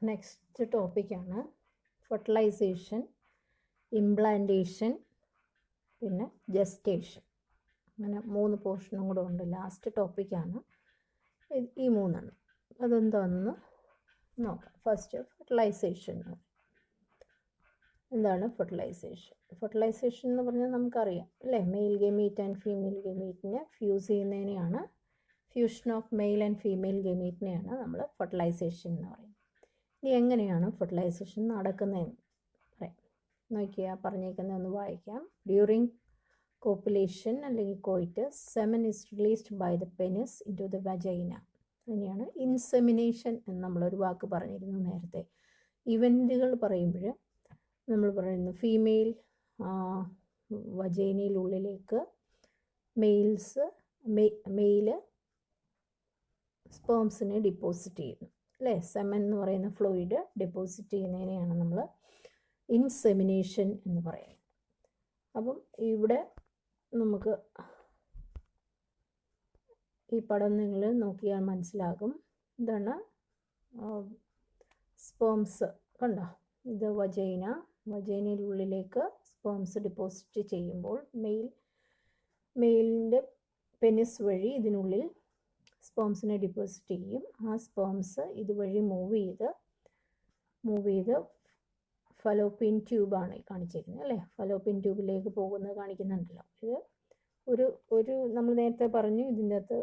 Next ടോപ്പിക്കാണ് fertilisation, implantation, പിന്നെ gestation. അങ്ങനെ 3 പോർഷനും കൂടെ ഉണ്ട്. ലാസ്റ്റ് ടോപ്പിക്കാണ് ഈ 3. അതെന്താണെന്ന് നോക്കാം. First fertilization. എന്താണ് ഫെർട്ടിലൈസേഷൻ? ഫെർട്ടിലൈസേഷൻ എന്ന് പറഞ്ഞാൽ നമുക്കറിയാം അല്ലേ, മെയിൽ ഗമീറ്റ് ആൻഡ് ഫീമെയിൽ ഗമീറ്റിനെ ഫ്യൂസ് ചെയ്യുന്നതിനെയാണ്, fusion of male and female ഗമീറ്റിനെയാണ് നമ്മൾ ഫെർട്ടിലൈസേഷൻ എന്ന് പറയുന്നത്. ഇനി എങ്ങനെയാണ് ഫെർട്ടിലൈസേഷൻ നടക്കുന്നതെന്ന് പറയാം. നോക്കിയാൽ പറഞ്ഞേക്കുന്നത് ഒന്ന് വായിക്കാം. ഡ്യൂറിങ് കോപ്പുലേഷൻ അല്ലെങ്കിൽ coitus, semen is released by the penis into the vagina. അതിനെയാണ് ഇൻസെമിനേഷൻ എന്ന് നമ്മളൊരു വാക്ക് പറഞ്ഞിരുന്നു നേരത്തെ. ഇവൻറ്റുകൾ പറയുമ്പോൾ നമ്മൾ പറയുന്നു ഫീമെയിൽ വജൈനയിലുള്ളിലേക്ക് മെയില് സ്പേംസിനെ ഡിപ്പോസിറ്റ് ചെയ്യുന്നു അല്ലേ. സെമൻ എന്ന് പറയുന്ന ഫ്ലൂയിഡ് ഡെപ്പോസിറ്റ് ചെയ്യുന്നതിനെയാണ് നമ്മൾ ഇൻസെമിനേഷൻ എന്ന് പറയുന്നത്. അപ്പം ഇവിടെ നമുക്ക് ഈ പടം നിങ്ങൾ നോക്കിയാൽ മനസ്സിലാകും. ഇതാണ് സ്പേംസ്, കണ്ടോ? ഇത് വജൈനയിലുള്ളിലേക്ക് സ്പേംസ് ഡെപ്പോസിറ്റ് ചെയ്യുമ്പോൾ മെയിലിൻ്റെ പെനിസ് വഴി ഇതിനുള്ളിൽ സ്പേംസിനെ ഡെപ്പോസിറ്റ് ചെയ്യും. ആ സ്പേംസ് ഇതുവഴി മൂവ് ചെയ്ത് ഫലോപ്പിയൻ ട്യൂബാണ് കാണിച്ചിരിക്കുന്നത് അല്ലേ. ഫലോപ്പിയൻ ട്യൂബിലേക്ക് പോകുന്നത് കാണിക്കുന്നുണ്ടല്ലോ. ഇത് ഒരു നമ്മൾ നേരത്തെ പറഞ്ഞു, ഇതിൻ്റെ അകത്ത്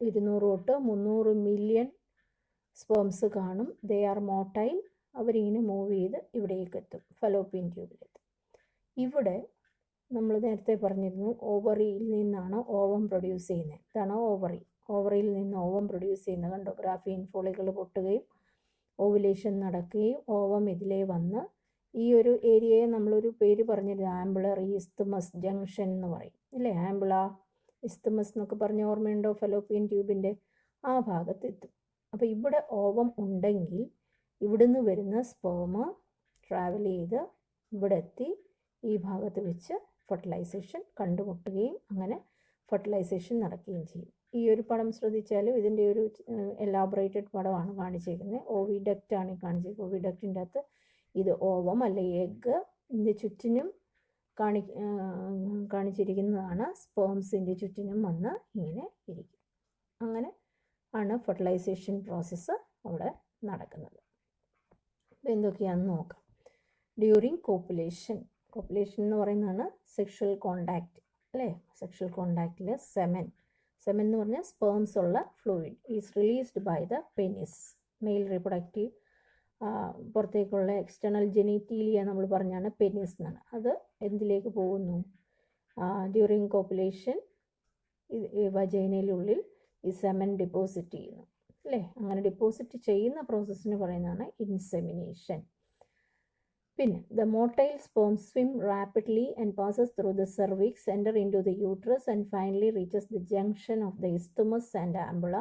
200 തൊട്ട് 300 മില്യൺ സ്പേംസ് കാണും. They are motile. അവരിങ്ങനെ മൂവ് ചെയ്ത് ഇവിടേക്ക് എത്തും, ഫലോപ്പിയൻ ട്യൂബിലെത്തും. ഇവിടെ നമ്മൾ നേരത്തെ പറഞ്ഞിരുന്നു ഓവറിയിൽ നിന്നാണ് ഓവം പ്രൊഡ്യൂസ് ചെയ്യുന്നത്. ഇതാണ് ഓവറിയിൽ നിന്ന് ഓവം പ്രൊഡ്യൂസ് ചെയ്യുന്നത്. കണ്ടോ, ഗ്രാഫീൻ ഫോളികൾ പൊട്ടുകയും ഓവുലേഷൻ നടക്കുകയും ഓവം ഇതിലേ വന്ന് ഈ ഒരു ഏരിയയെ നമ്മളൊരു പേര് പറഞ്ഞിരുന്നു, ആംബുലർ ഇസ്തമസ് ജംഗ്ഷൻ എന്ന് പറയും അല്ലേ. ആംബുല ഇസ്തമസ് എന്നൊക്കെ പറഞ്ഞ ഓർമ്മയുണ്ടോ? ഫലോപ്പിയൻ ട്യൂബിൻ്റെ ആ ഭാഗത്തെത്തും. അപ്പോൾ ഇവിടെ ഓവം ഉണ്ടെങ്കിൽ ഇവിടുന്ന് വരുന്ന സ്പേം ട്രാവൽ ചെയ്ത് ഇവിടെ എത്തി ഈ ഭാഗത്ത് വെച്ച് ഫെർട്ടിലൈസേഷൻ കണ്ടുമുട്ടുകയും അങ്ങനെ ഫെർട്ടിലൈസേഷൻ നടക്കുകയും ചെയ്യും. ഈ ഒരു പടം ശ്രദ്ധിച്ചാലും ഇതിൻ്റെ ഒരു എലാബറേറ്റഡ് പടമാണ് കാണിച്ചിരിക്കുന്നത്. ഓവിഡക്റ്റാണ് കാണിച്ചിരിക്കുന്നത്. ഓവിഡക്റ്റിൻ്റെ അകത്ത് ഇത് ഓവം അല്ലെ എഗ്ഗ്, ഇതിൻ്റെ ചുറ്റിനും കാണിച്ചിരിക്കുന്നതാണ് സ്പേംസിൻ്റെ ചുറ്റിനും വന്ന് ഇങ്ങനെ ഇരിക്കും. അങ്ങനെ ആണ് ഫെർട്ടിലൈസേഷൻ പ്രോസസ്സ് അവിടെ നടക്കുന്നത്. അപ്പോൾ എന്തൊക്കെയാണെന്ന് നോക്കാം. ഡ്യൂറിങ് കോപ്പുലേഷൻ എന്ന് പറയുന്നതാണ് സെക്ഷൽ കോണ്ടാക്റ്റ് അല്ലേ. സെക്ഷൽ കോണ്ടാക്റ്റിൽ സെമൻ എന്ന് പറഞ്ഞാൽ സ്പേംസ് ഉള്ള fluid is released by the penis. Male reproductive പുറത്തേക്കുള്ള എക്സ്റ്റേണൽ ജെനിറ്റീലിയ നമ്മൾ പറഞ്ഞാണ് പെനിസ് എന്നാണ്. അത് എന്തിലേക്ക് പോകുന്നു? ഡ്യൂറിങ് കോപ്പുലേഷൻ വജൈനയിലുള്ളിൽ ഈ സെമൻ ഡെപ്പോസിറ്റ് ചെയ്യുന്നു അല്ലേ. അങ്ങനെ ഡെപ്പോസിറ്റ് ചെയ്യുന്ന പ്രോസസ്സിന് പറയുന്നതാണ് ഇൻസെമിനേഷൻ. പിന്നെ the motile sperm swim rapidly and passes through the cervix, enter into the uterus and finally reaches the junction of the isthmus and ampulla.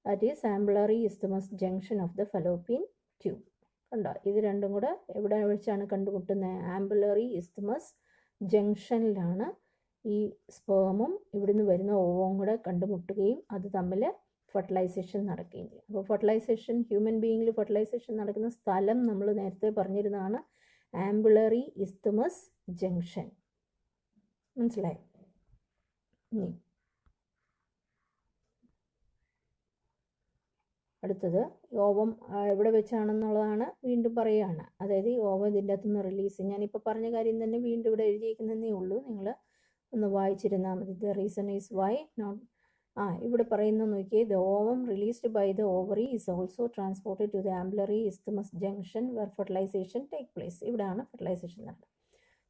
That is ampullary isthmus junction of the fallopian tube. കണ്ടോ, ഇത് രണ്ടും കൂടെ എവിടെ വെച്ചാണ് കണ്ടുമുട്ടുന്നത്? Ampullary isthmus ജംഗ്ഷനിലാണ് ഈ സ്പേമും ഇവിടുന്ന് വരുന്ന ഓവവും കൂടെ കണ്ടുമുട്ടുകയും അത് തമ്മിൽ ഫെർട്ടിലൈസേഷൻ നടക്കുകയും ചെയ്യും. അപ്പോൾ ഫെർട്ടിലൈസേഷൻ ഹ്യൂമൻ ബീയിങ്ങിൽ ഫെർട്ടിലൈസേഷൻ നടക്കുന്ന സ്ഥലം നമ്മൾ നേരത്തെ പറഞ്ഞിരുന്നതാണ് ആംബുലറി ഇസ്തമസ് ജംഗ്ഷൻ. മനസ്സിലായി? അടുത്തത് ഓവം എവിടെ വെച്ചാണെന്നുള്ളതാണ് വീണ്ടും പറയുകയാണ്. അതായത് ഈ ഓവം ഇതിൻ്റെ അകത്തുനിന്ന് റിലീസ്, ഞാനിപ്പോൾ പറഞ്ഞ കാര്യം തന്നെ വീണ്ടും ഇവിടെ എഴുതിയിരിക്കുന്നതേ ഉള്ളൂ, നിങ്ങൾ ഒന്ന് വായിച്ചിരുന്നാൽ മതി. The reason is why not. ഇവിടെ പറയുന്നത് നോക്കിയേ, the ovum released by the ovary is also transported to the ampullary isthmus junction where fertilisation take place. ഇവിടെയാണ് ഫെർട്ടിലൈസേഷൻ നടക്കുന്നത്.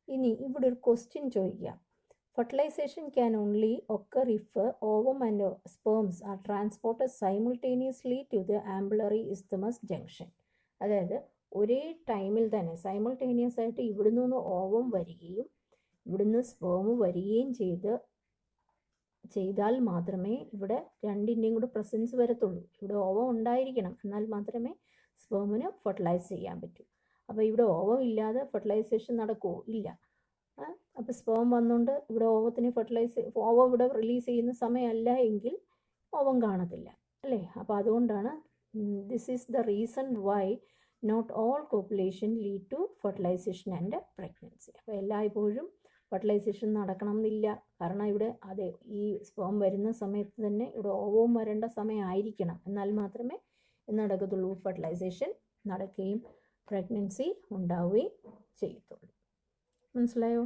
ഇനി ഇവിടെ ഒരു ക്വസ്റ്റ്യൻ ചോദിക്കാം. Fertilisation can only occur if ovum and sperms are transported simultaneously to the ampullary isthmus junction. അതായത് ഒരേ ടൈമിൽ തന്നെ സൈമിൾട്ടേനിയസ് ആയിട്ട് ഇവിടുന്ന് ഓവം വരികയും ഇവിടുന്ന് സ്പേം വരികയും ചെയ്താൽ മാത്രമേ ഇവിടെ രണ്ടിൻ്റെയും കൂടെ പ്രസൻസ് വരത്തുള്ളൂ. ഇവിടെ ഓവം ഉണ്ടായിരിക്കണം, എന്നാൽ മാത്രമേ സ്പേമിന് ഫെർട്ടിലൈസ് ചെയ്യാൻ പറ്റൂ. അപ്പോൾ ഇവിടെ ഓവം ഇല്ലാതെ ഫെർട്ടിലൈസേഷൻ നടക്കുമോ? ഇല്ല. അപ്പോൾ സ്പേം വന്നുകൊണ്ട് ഇവിടെ ഓവത്തിന് ഓവം ഇവിടെ റിലീസ് ചെയ്യുന്ന സമയമല്ല എങ്കിൽ ഓവം കാണത്തില്ല അല്ലേ. അപ്പോൾ അതുകൊണ്ടാണ് this is the reason why not all copulation lead to fertilisation and pregnancy. അപ്പോൾ എല്ലായ്പ്പോഴും ഫെർട്ടിലൈസേഷൻ നടക്കണം എന്നില്ല. കാരണം ഇവിടെ അതെ ഈ സ്പേം വരുന്ന സമയത്ത് തന്നെ ഇവിടെ ഓവവും വരേണ്ട സമയമായിരിക്കണം. എന്നാൽ മാത്രമേ നടക്കത്തുള്ളൂ, ഫെർട്ടിലൈസേഷൻ നടക്കുകയും പ്രഗ്നൻസി ഉണ്ടാവുകയും ചെയ്യത്തുള്ളൂ. മനസ്സിലായോ?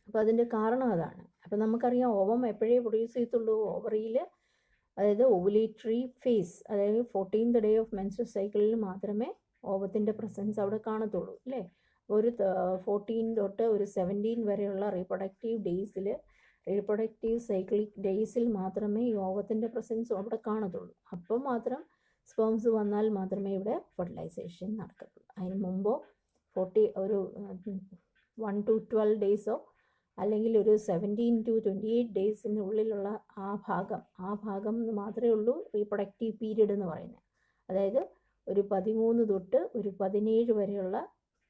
അപ്പോൾ അതിൻ്റെ കാരണം അതാണ്. അപ്പോൾ നമുക്കറിയാം ഓവം എപ്പോഴേ പ്രൊഡ്യൂസ് ചെയ്യത്തുള്ളൂ, ഓവറിയിൽ, അതായത് ഓവുലേറ്ററി ഫേസ്, അതായത് 14th ഡേ ഓഫ് മെൻസ്ട്രൽ സൈക്കിളിൽ മാത്രമേ ഓവത്തിൻ്റെ പ്രസൻസ് അവിടെ കാണത്തുള്ളൂ അല്ലേ. ഒരു 14 തൊട്ട് ഒരു 17 വരെയുള്ള റീപ്രൊഡക്റ്റീവ് സൈക്ലിക് ഡേയ്സിൽ മാത്രമേ ഈ ഓവത്തിൻ്റെ പ്രസൻസ് അവിടെ കാണത്തുള്ളൂ. അപ്പം മാത്രം സ്പേംസ് വന്നാൽ മാത്രമേ ഇവിടെ ഫെർട്ടിലൈസേഷൻ നടക്കത്തുള്ളൂ. അതിന് മുമ്പോ 1 to 12 ഡേയ്സോ അല്ലെങ്കിൽ ഒരു 17 to 28 ഡേയ്സിനുള്ളിലുള്ള ആ ഭാഗം മാത്രമേ ഉള്ളൂ റീപ്രൊഡക്റ്റീവ് പീരീഡ് എന്ന് പറയുന്നത്. അതായത് ഒരു 13 തൊട്ട് ഒരു 17 വരെയുള്ള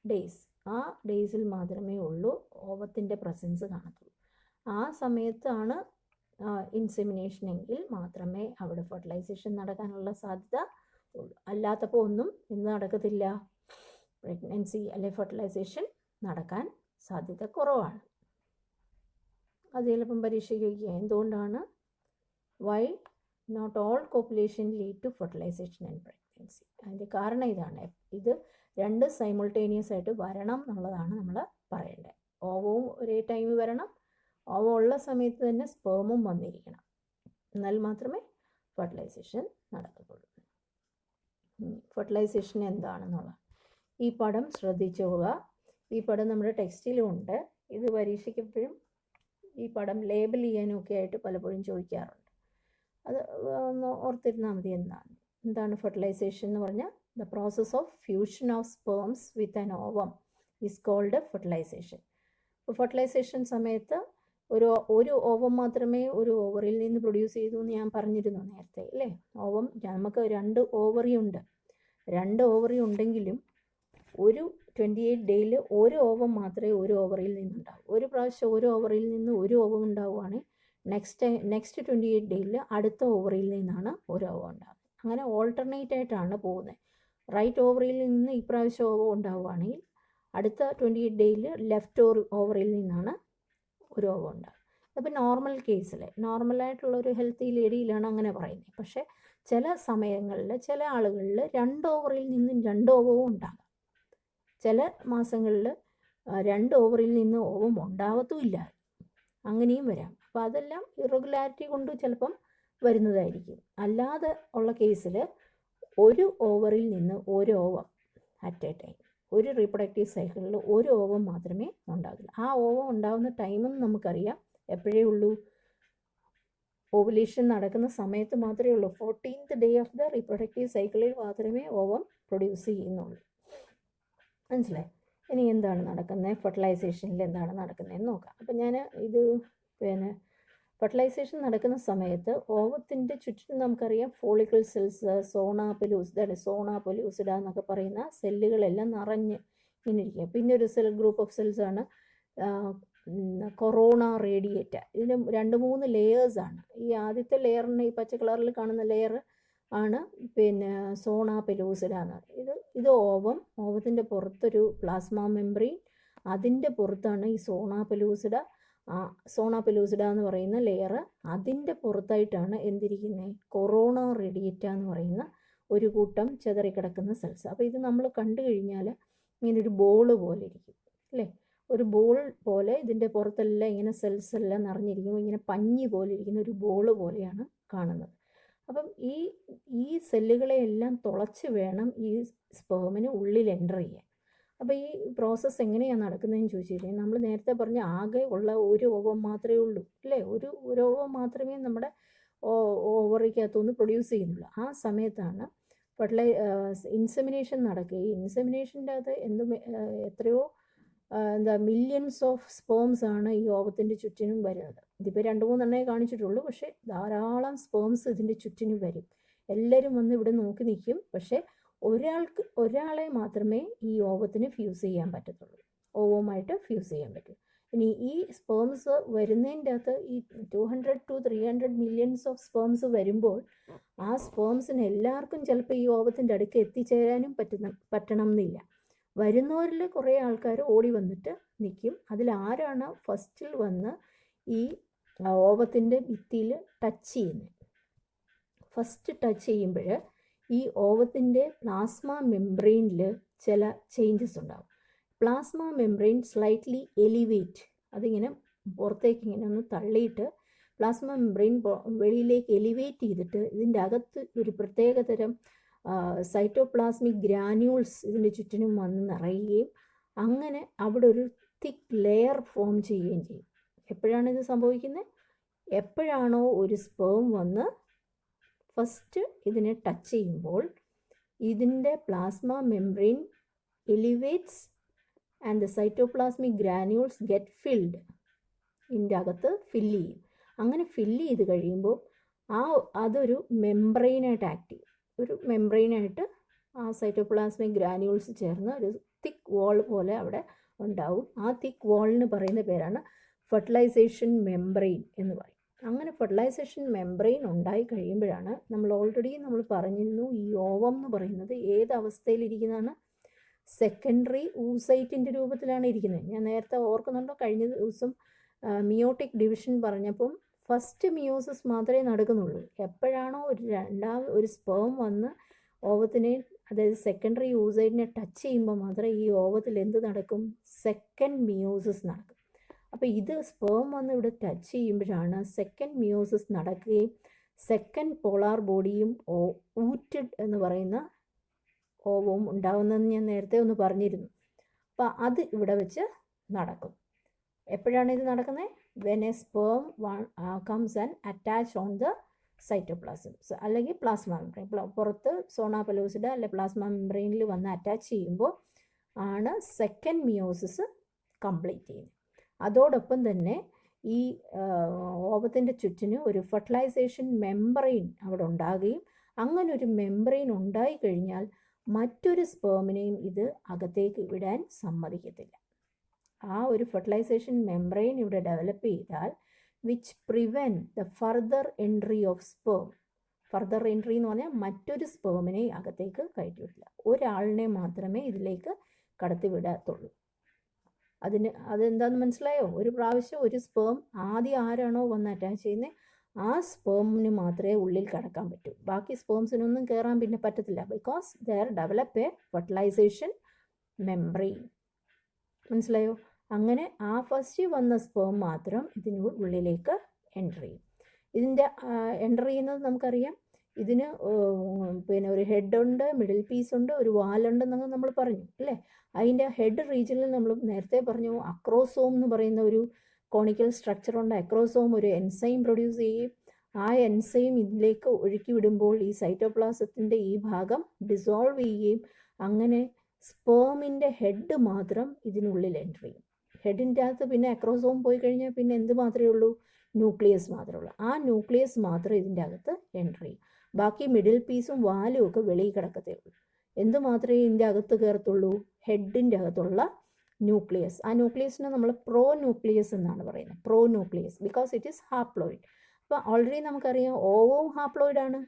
ഡേയ്സ്, ആ ഡേയ്സിൽ മാത്രമേ ഉള്ളൂ ഓവത്തിൻ്റെ പ്രസൻസ് കാണത്തുള്ളൂ. ആ സമയത്താണ് ഇൻസെമിനേഷൻ എങ്കിൽ മാത്രമേ അവിടെ ഫെർട്ടിലൈസേഷൻ നടക്കാനുള്ള സാധ്യത ഉള്ളൂ. അല്ലാത്തപ്പോൾ ഒന്നും നടക്കത്തില്ല, പ്രഗ്നൻസി അല്ലെ ഫെർട്ടിലൈസേഷൻ നടക്കാൻ സാധ്യത കുറവാണ്. അത് ചിലപ്പം പരീക്ഷയ്ക്ക് ചോദിക്കുക, എന്തുകൊണ്ടാണ് why not all copulation lead to fertilisation and pregnancy. അതിൻ്റെ കാരണം ഇതാണ്, ഇത് രണ്ട് സൈമിൾട്ടേനിയസ് ആയിട്ട് വരണം എന്നുള്ളതാണ് നമ്മൾ പറയേണ്ടത്. ഓവവും ഒരേ ടൈമിൽ വരണം, ഓവം ഉള്ള സമയത്ത് തന്നെ സ്പേമും വന്നിരിക്കണം, എന്നാൽ മാത്രമേ ഫെർട്ടിലൈസേഷൻ നടക്കത്തുള്ളൂ. ഫെർട്ടിലൈസേഷൻ എന്താണെന്നുള്ളത് ഈ പടം ശ്രദ്ധിച്ചു പോവുക. ഈ പടം നമ്മുടെ ടെക്സ്റ്റിലുമുണ്ട്. ഇത് പരീക്ഷയ്ക്ക് എപ്പോഴും ഈ പടം ലേബൽ ചെയ്യാനൊക്കെ ആയിട്ട് പലപ്പോഴും ചോദിക്കാറുണ്ട്. അത് ഒന്ന് ഓർത്തിരുന്നാൽ മതി. എന്താണ് ഫെർട്ടിലൈസേഷൻ എന്ന് പറഞ്ഞാൽ the process of fusion of sperms with an ovum is called fertilisation. അപ്പോൾ ഫെർട്ടിലൈസേഷൻ സമയത്ത് ഒരു ഓവം മാത്രമേ ഒരു ഓവറിൽ നിന്ന് പ്രൊഡ്യൂസ് ചെയ്തു എന്ന് ഞാൻ പറഞ്ഞിരുന്നു നേരത്തെ അല്ലേ. ഓവം നമുക്ക് 2 ഓവറി ഉണ്ട്. 2 ഓവറി ഉണ്ടെങ്കിലും ഒരു 28 ഡേയിൽ ഒരു ഓവം മാത്രമേ ഒരു ഓവറിൽ നിന്നുണ്ടാവൂ. ഒരു പ്രാവശ്യം ഒരു ഓവറിൽ നിന്ന് ഒരു ഓവം ഉണ്ടാവുകയാണെങ്കിൽ നെക്സ്റ്റ് 28 ഡേയിൽ അടുത്ത ഓവറിൽ നിന്നാണ് ഒരു ഓവം ഉണ്ടാകുന്നത്. അങ്ങനെ ഓൾട്ടർനേറ്റ് ആയിട്ടാണ് പോകുന്നത്. റൈറ്റ് ഓവറിൽ നിന്ന് ഇപ്രാവശ്യം ഓവം ഉണ്ടാവുകയാണെങ്കിൽ അടുത്ത 28 ഡേയിൽ ലെഫ്റ്റ് ഓവറിൽ നിന്നാണ് ഒരു ഓവം ഉണ്ടാകും. അപ്പോൾ നോർമൽ കേസിൽ, നോർമലായിട്ടുള്ള ഒരു ഹെൽത്തി ലേഡിയിലാണ് അങ്ങനെ പറയുന്നത്. പക്ഷേ ചില സമയങ്ങളിൽ ചില ആളുകളിൽ 2 ഓവറിൽ നിന്നും 2 ഓവവും ഉണ്ടാകാം. ചില മാസങ്ങളിൽ 2 ഓവറിൽ നിന്ന് ഓവം ഉണ്ടാവത്തുമില്ല, അങ്ങനെയും വരാം. അപ്പോൾ അതെല്ലാം ഇറഗുലാരിറ്റി കൊണ്ട് ചിലപ്പം വരുന്നതായിരിക്കും. അല്ലാതെ ഉള്ള കേസിൽ ഒരു ഓവറിൽ നിന്ന് ഒരു ഓവം അറ്റ് എ ടൈം, ഒരു റീപ്രൊഡക്റ്റീവ് സൈക്കിളിൽ ഒരു ഓവം മാത്രമേ ഉണ്ടാകില്ല. ആ ഓവം ഉണ്ടാകുന്ന ടൈമെന്ന് നമുക്കറിയാം, എപ്പോഴേ ഉള്ളൂ, ഓവുലേഷൻ നടക്കുന്ന സമയത്ത് മാത്രമേ ഉള്ളൂ. 14th day of the reproductive സൈക്കിളിൽ മാത്രമേ ഓവം പ്രൊഡ്യൂസ് ചെയ്യുന്നുള്ളൂ. മനസ്സിലായി? ഇനി എന്താണ് നടക്കുന്നത്, ഫെർട്ടിലൈസേഷനിൽ എന്താണ് നടക്കുന്നതെന്ന് നോക്കാം. അപ്പം ഞാൻ ഇത് ഫെർട്ടിലൈസേഷൻ നടക്കുന്ന സമയത്ത് ഓവത്തിൻ്റെ ചുറ്റും നമുക്കറിയാം ഫോളിക്കിൾ സെൽസ്, സോണ പെലൂസിഡ എന്നൊക്കെ പറയുന്ന സെല്ലുകളെല്ലാം നിറഞ്ഞ് ഇങ്ങനെ ഇരിക്കുക. പിന്നെ ഒരു ഗ്രൂപ്പ് ഓഫ് സെൽസാണ് കൊറോണ റേഡിയേറ്റ. ഇതിന് 2-3 ലെയേഴ്സാണ്. ഈ ആദ്യത്തെ ലെയറിന് ഈ പച്ച കളറിൽ കാണുന്ന ലെയർ ആണ് സോണ പെലൂസിഡ എന്ന്. ഇത് ഓവത്തിൻ്റെ പുറത്തൊരു പ്ലാസ്മ മെംബ്രെയിൻ, അതിൻ്റെ പുറത്താണ് ഈ സോണ പെലൂസിഡ എന്ന് പറയുന്ന ലെയർ. അതിൻ്റെ പുറത്തായിട്ടാണ് എന്തിരിക്കുന്നത്, കൊറോണ റേഡിയേറ്റ എന്ന് പറയുന്ന ഒരു കൂട്ടം ചെതറിക്കിടക്കുന്ന സെൽസ്. അപ്പോൾ ഇത് നമ്മൾ കണ്ടു കഴിഞ്ഞാൽ ഇങ്ങനൊരു ബോൾ പോലെ ഇരിക്കും അല്ലേ. ഒരു ബോൾ പോലെ ഇതിൻ്റെ പുറത്തെല്ലാം ഇങ്ങനെ സെൽസ് എല്ലാം നിറഞ്ഞിരിക്കുമ്പോൾ ഇങ്ങനെ പഞ്ഞി പോലെ ഇരിക്കുന്ന ഒരു ബോൾ പോലെയാണ് കാണുന്നത്. അപ്പം ഈ സെല്ലുകളെയെല്ലാം തുളച്ച് വേണം ഈ സ്പേമിന് ഉള്ളിൽ എൻ്റർ ചെയ്യാൻ. അപ്പോൾ ഈ പ്രോസസ്സ് എങ്ങനെയാണ് നടക്കുന്നതെന്ന് ചോദിച്ചു കഴിഞ്ഞാൽ, നമ്മൾ നേരത്തെ പറഞ്ഞ ആകെ ഉള്ള ഒരു ഓവം മാത്രമേ ഉള്ളൂ അല്ലേ. ഒരു ഓവം മാത്രമേ നമ്മുടെ ഓവറിക്കകത്തുനിന്ന് പ്രൊഡ്യൂസ് ചെയ്യുന്നുള്ളൂ. ആ സമയത്താണ് ഇൻസെമിനേഷൻ നടക്കുക. ഈ ഇൻസെമിനേഷൻ്റെ അകത്ത് എത്രയോ മില്യൺസ് ഓഫ് സ്പേംസ് ആണ് ഈ ഓവത്തിൻ്റെ ചുറ്റിനും വരുന്നത്. ഇതിപ്പോൾ 2-3 എണ്ണേ കാണിച്ചിട്ടുള്ളൂ, പക്ഷേ ധാരാളം സ്പേംസ് ഇതിൻ്റെ ചുറ്റിനും വരും. എല്ലാവരും വന്ന് ഇവിടെ നോക്കി നിൽക്കും. പക്ഷേ ഒരാളെ മാത്രമേ ഈ ഓവത്തിന് ഫ്യൂസ് ചെയ്യാൻ പറ്റത്തുള്ളൂ, ഓവവുമായിട്ട് ഫ്യൂസ് ചെയ്യാൻ പറ്റും. ഇനി ഈ സ്പേംസ് വരുന്നതിൻ്റെ അകത്ത് ഈ 200 to 300 മില്യൺസ് ഓഫ് സ്പേംസ് വരുമ്പോൾ ആ സ്പേംസിന് എല്ലാവർക്കും ചിലപ്പോൾ ഈ ഓവത്തിൻ്റെ അടുക്ക് എത്തിച്ചേരാനും പറ്റണം എന്നില്ല. വരുന്നവരിൽ കുറേ ആൾക്കാർ ഓടി വന്നിട്ട് നിൽക്കും. അതിലാരാണ് ഫസ്റ്റിൽ വന്ന് ഈ ഓവത്തിൻ്റെ ഭിത്തിയിൽ ടച്ച് ചെയ്യുന്നത്, ഫസ്റ്റ് ടച്ച് ചെയ്യുമ്പോൾ ഈ ഓവത്തിൻ്റെ പ്ലാസ്മ മെംബ്രെയിനിൽ ചില ചേഞ്ചസ് ഉണ്ടാകും. പ്ലാസ്മ മെംബ്രെയിൻ സ്ലൈറ്റ്ലി എലിവേറ്റ്, അതിങ്ങനെ പുറത്തേക്ക് ഇങ്ങനെ ഒന്ന് തള്ളിയിട്ട് പ്ലാസ്മ മെംബ്രെയിൻ വെളിയിലേക്ക് എലിവേറ്റ് ചെയ്തിട്ട് ഇതിൻ്റെ അകത്ത് ഒരു പ്രത്യേകതരം സൈറ്റോപ്ലാസ്മിക് ഗ്രാന്യൂൾസ് ഇതിൻ്റെ ചുറ്റിനും വന്ന് നിറയുകയും അങ്ങനെ അവിടെ ഒരു തിക്ക് ലെയർ ഫോം ചെയ്യുകയും ചെയ്യും. എപ്പോഴാണ് ഇത് സംഭവിക്കുന്നത്? എപ്പോഴാണോ ഒരു സ്പേം വന്ന് ഫസ്റ്റ് ഇതിനെ ടച്ച് ചെയ്യുമ്പോൾ ഇതിൻ്റെ plasma membrane elevates and the cytoplasmic granules get filled, ഇതിൻ്റെ അകത്ത് ഫില്ല് ചെയ്യും. അങ്ങനെ ഫില്ല് ചെയ്ത് കഴിയുമ്പോൾ അതൊരു മെംബ്രെയിനായിട്ട് ആക്ട് ചെയ്യും. ഒരു മെംബ്രെയിനായിട്ട് ആ സൈറ്റോപ്ലാസ്മിക് ഗ്രാന്യൂൾസ് ചേർന്ന് ഒരു തിക്ക് വാൾ പോലെ അവിടെ ഉണ്ടാവും. ആ തിക്ക് വാളിന് പറയുന്ന പേരാണ് ഫെർട്ടിലൈസേഷൻ മെംബ്രെയിൻ എന്ന് പറയും. അങ്ങനെ ഫെർട്ടിലൈസേഷൻ മെംബ്രെയിൻ ഉണ്ടായി കഴിയുമ്പോഴാണ് നമ്മൾ പറഞ്ഞിരുന്നു ഈ ഓവം എന്ന് പറയുന്നത് ഏത് അവസ്ഥയിലിരിക്കുന്നതാണ്? സെക്കൻഡറി ഊസൈറ്റിൻ്റെ രൂപത്തിലാണ് ഇരിക്കുന്നത്. ഞാൻ നേരത്തെ ഓർക്കുന്നുണ്ടോ, കഴിഞ്ഞ ദിവസം മിയോട്ടിക് ഡിവിഷൻ പറഞ്ഞപ്പം ഫസ്റ്റ് മിയോസിസ് മാത്രമേ നടക്കുന്നുള്ളൂ. എപ്പോഴാണോ ഒരു സ്പേം വന്ന് ഓവത്തിനെ, അതായത് സെക്കൻഡറി ഊസൈറ്റിനെ ടച്ച് ചെയ്യുമ്പോൾ മാത്രമേ ഈ ഓവത്തിൽ എന്ത് നടക്കും? സെക്കൻഡ് മിയോസിസ് നടക്കും. അപ്പോൾ ഇത് സ്പേം വന്ന് ഇവിടെ ടച്ച് ചെയ്യുമ്പോഴാണ് സെക്കൻഡ് മിയോസിസ് നടക്കുകയും സെക്കൻഡ് പോളാർ ബോഡിയും ഊറ്റഡ് എന്ന് പറയുന്ന ഓവവും ഉണ്ടാവുന്നതെന്ന് ഞാൻ നേരത്തെ ഒന്ന് പറഞ്ഞിരുന്നു. അപ്പോൾ അത് ഇവിടെ വെച്ച് നടക്കും. എപ്പോഴാണ് ഇത് നടക്കുന്നത്? When A sperm comes and attach on the cytoplasm, അല്ലെങ്കിൽ പ്ലാസ്മ മെംബ്രെയിൻ. പുറത്ത് സോണ പെലൂസിഡ അല്ലെ പ്ലാസ്മ മെംബ്രെയിനിൽ വന്ന് അറ്റാച്ച് ചെയ്യുമ്പോൾ ആണ് സെക്കൻഡ് മിയോസിസ് കംപ്ലീറ്റ് ചെയ്യുന്നത്. അതോടൊപ്പം തന്നെ ഈ ഓവത്തിൻ്റെ ചുറ്റിന് ഒരു ഫെർട്ടിലൈസേഷൻ മെംബ്രെയിൻ അവിടെ ഉണ്ടാകുകയും അങ്ങനെ ഒരു മെംബ്രെയിൻ ഉണ്ടായിക്കഴിഞ്ഞാൽ മറ്റൊരു സ്പേമിനെയും ഇത് അകത്തേക്ക് വിടാൻ സമ്മതിക്കത്തില്ല. ആ ഒരു ഫെർട്ടിലൈസേഷൻ മെംബ്രെയിൻ ഇവിടെ ഡെവലപ്പ് ചെയ്താൽ which prevent the further entry of sperm. Further entry എന്ന് പറഞ്ഞാൽ മറ്റൊരു സ്പേമിനെ അകത്തേക്ക് കയറ്റി വിടില്ല, ഒരാളിനെ മാത്രമേ ഇതിലേക്ക് കടത്തി വിടാത്തുള്ളൂ. അതെന്താണെന്ന് മനസ്സിലായോ? ഒരു പ്രാവശ്യം ഒരു സ്പേം ആദ്യം ആരാണോ വന്ന് അറ്റാച്ച് ചെയ്യുന്നത് ആ സ്പേമിന് മാത്രമേ ഉള്ളിൽ കടക്കാൻ പറ്റൂ. ബാക്കി സ്പേംസിനൊന്നും കയറാൻ പിന്നെ പറ്റത്തില്ല. Because they develop a fertilisation membrane. മനസ്സിലായോ? അങ്ങനെ ആ ഫസ്റ്റ് വന്ന സ്പേം മാത്രം ഇതിന് ഉള്ളിലേക്ക് എൻ്റർ ചെയ്യും. ഇതിൻ്റെ എൻ്റർ ചെയ്യുന്നത് നമുക്കറിയാം. ഇതിന് പിന്നെ ഒരു ഹെഡുണ്ട്, മിഡിൽ പീസുണ്ട്, ഒരു വാലുണ്ടെന്നൊക്കെ നമ്മൾ പറഞ്ഞു അല്ലേ. അതിൻ്റെ ഹെഡ് റീജിയനിൽ നമ്മൾ നേരത്തെ പറഞ്ഞു അക്രോസോം എന്ന് പറയുന്ന ഒരു കോണിക്കൽ സ്ട്രക്ചറുണ്ട്. അക്രോസോം ഒരു എൻസൈം പ്രൊഡ്യൂസ് ചെയ്യും. ആ എൻസൈം ഇതിലേക്ക് ഒഴുക്കി വിടുമ്പോൾ ഈ സൈറ്റോപ്ലാസത്തിൻ്റെ ഈ ഭാഗം ഡിസോൾവ് ചെയ്യുകയും അങ്ങനെ സ്പേമിൻ്റെ ഹെഡ് മാത്രം ഇതിനുള്ളിൽ എൻ്റർ ചെയ്യും. ഹെഡിൻ്റെ അകത്ത് പിന്നെ അക്രോസോം പോയി കഴിഞ്ഞാൽ പിന്നെ എന്ത് മാത്രമേ ഉള്ളൂ? ന്യൂക്ലിയസ് മാത്രമേ ഉള്ളൂ. ആ ന്യൂക്ലിയസ് മാത്രം ഇതിൻ്റെ അകത്ത് എൻ്റർ ചെയ്യും. ബാക്കി മിഡിൽ പീസും വാലും ഒക്കെ വെളിയിൽ കിടക്കത്തേ ഉള്ളൂ. എന്ത് മാത്രമേ ഇതിൻ്റെ അകത്ത് കയറത്തുള്ളൂ? ഹെഡിൻ്റെ അകത്തുള്ള ന്യൂക്ലിയസ്. ആ ന്യൂക്ലിയസിനെ നമ്മൾ പ്രോ ന്യൂക്ലിയസ് എന്നാണ് പറയുന്നത്. Pro nucleus because it is haploid. അപ്പോൾ ഓൾറെഡി നമുക്കറിയാം ഓവവും ഹാപ്ലോയിഡാണ്.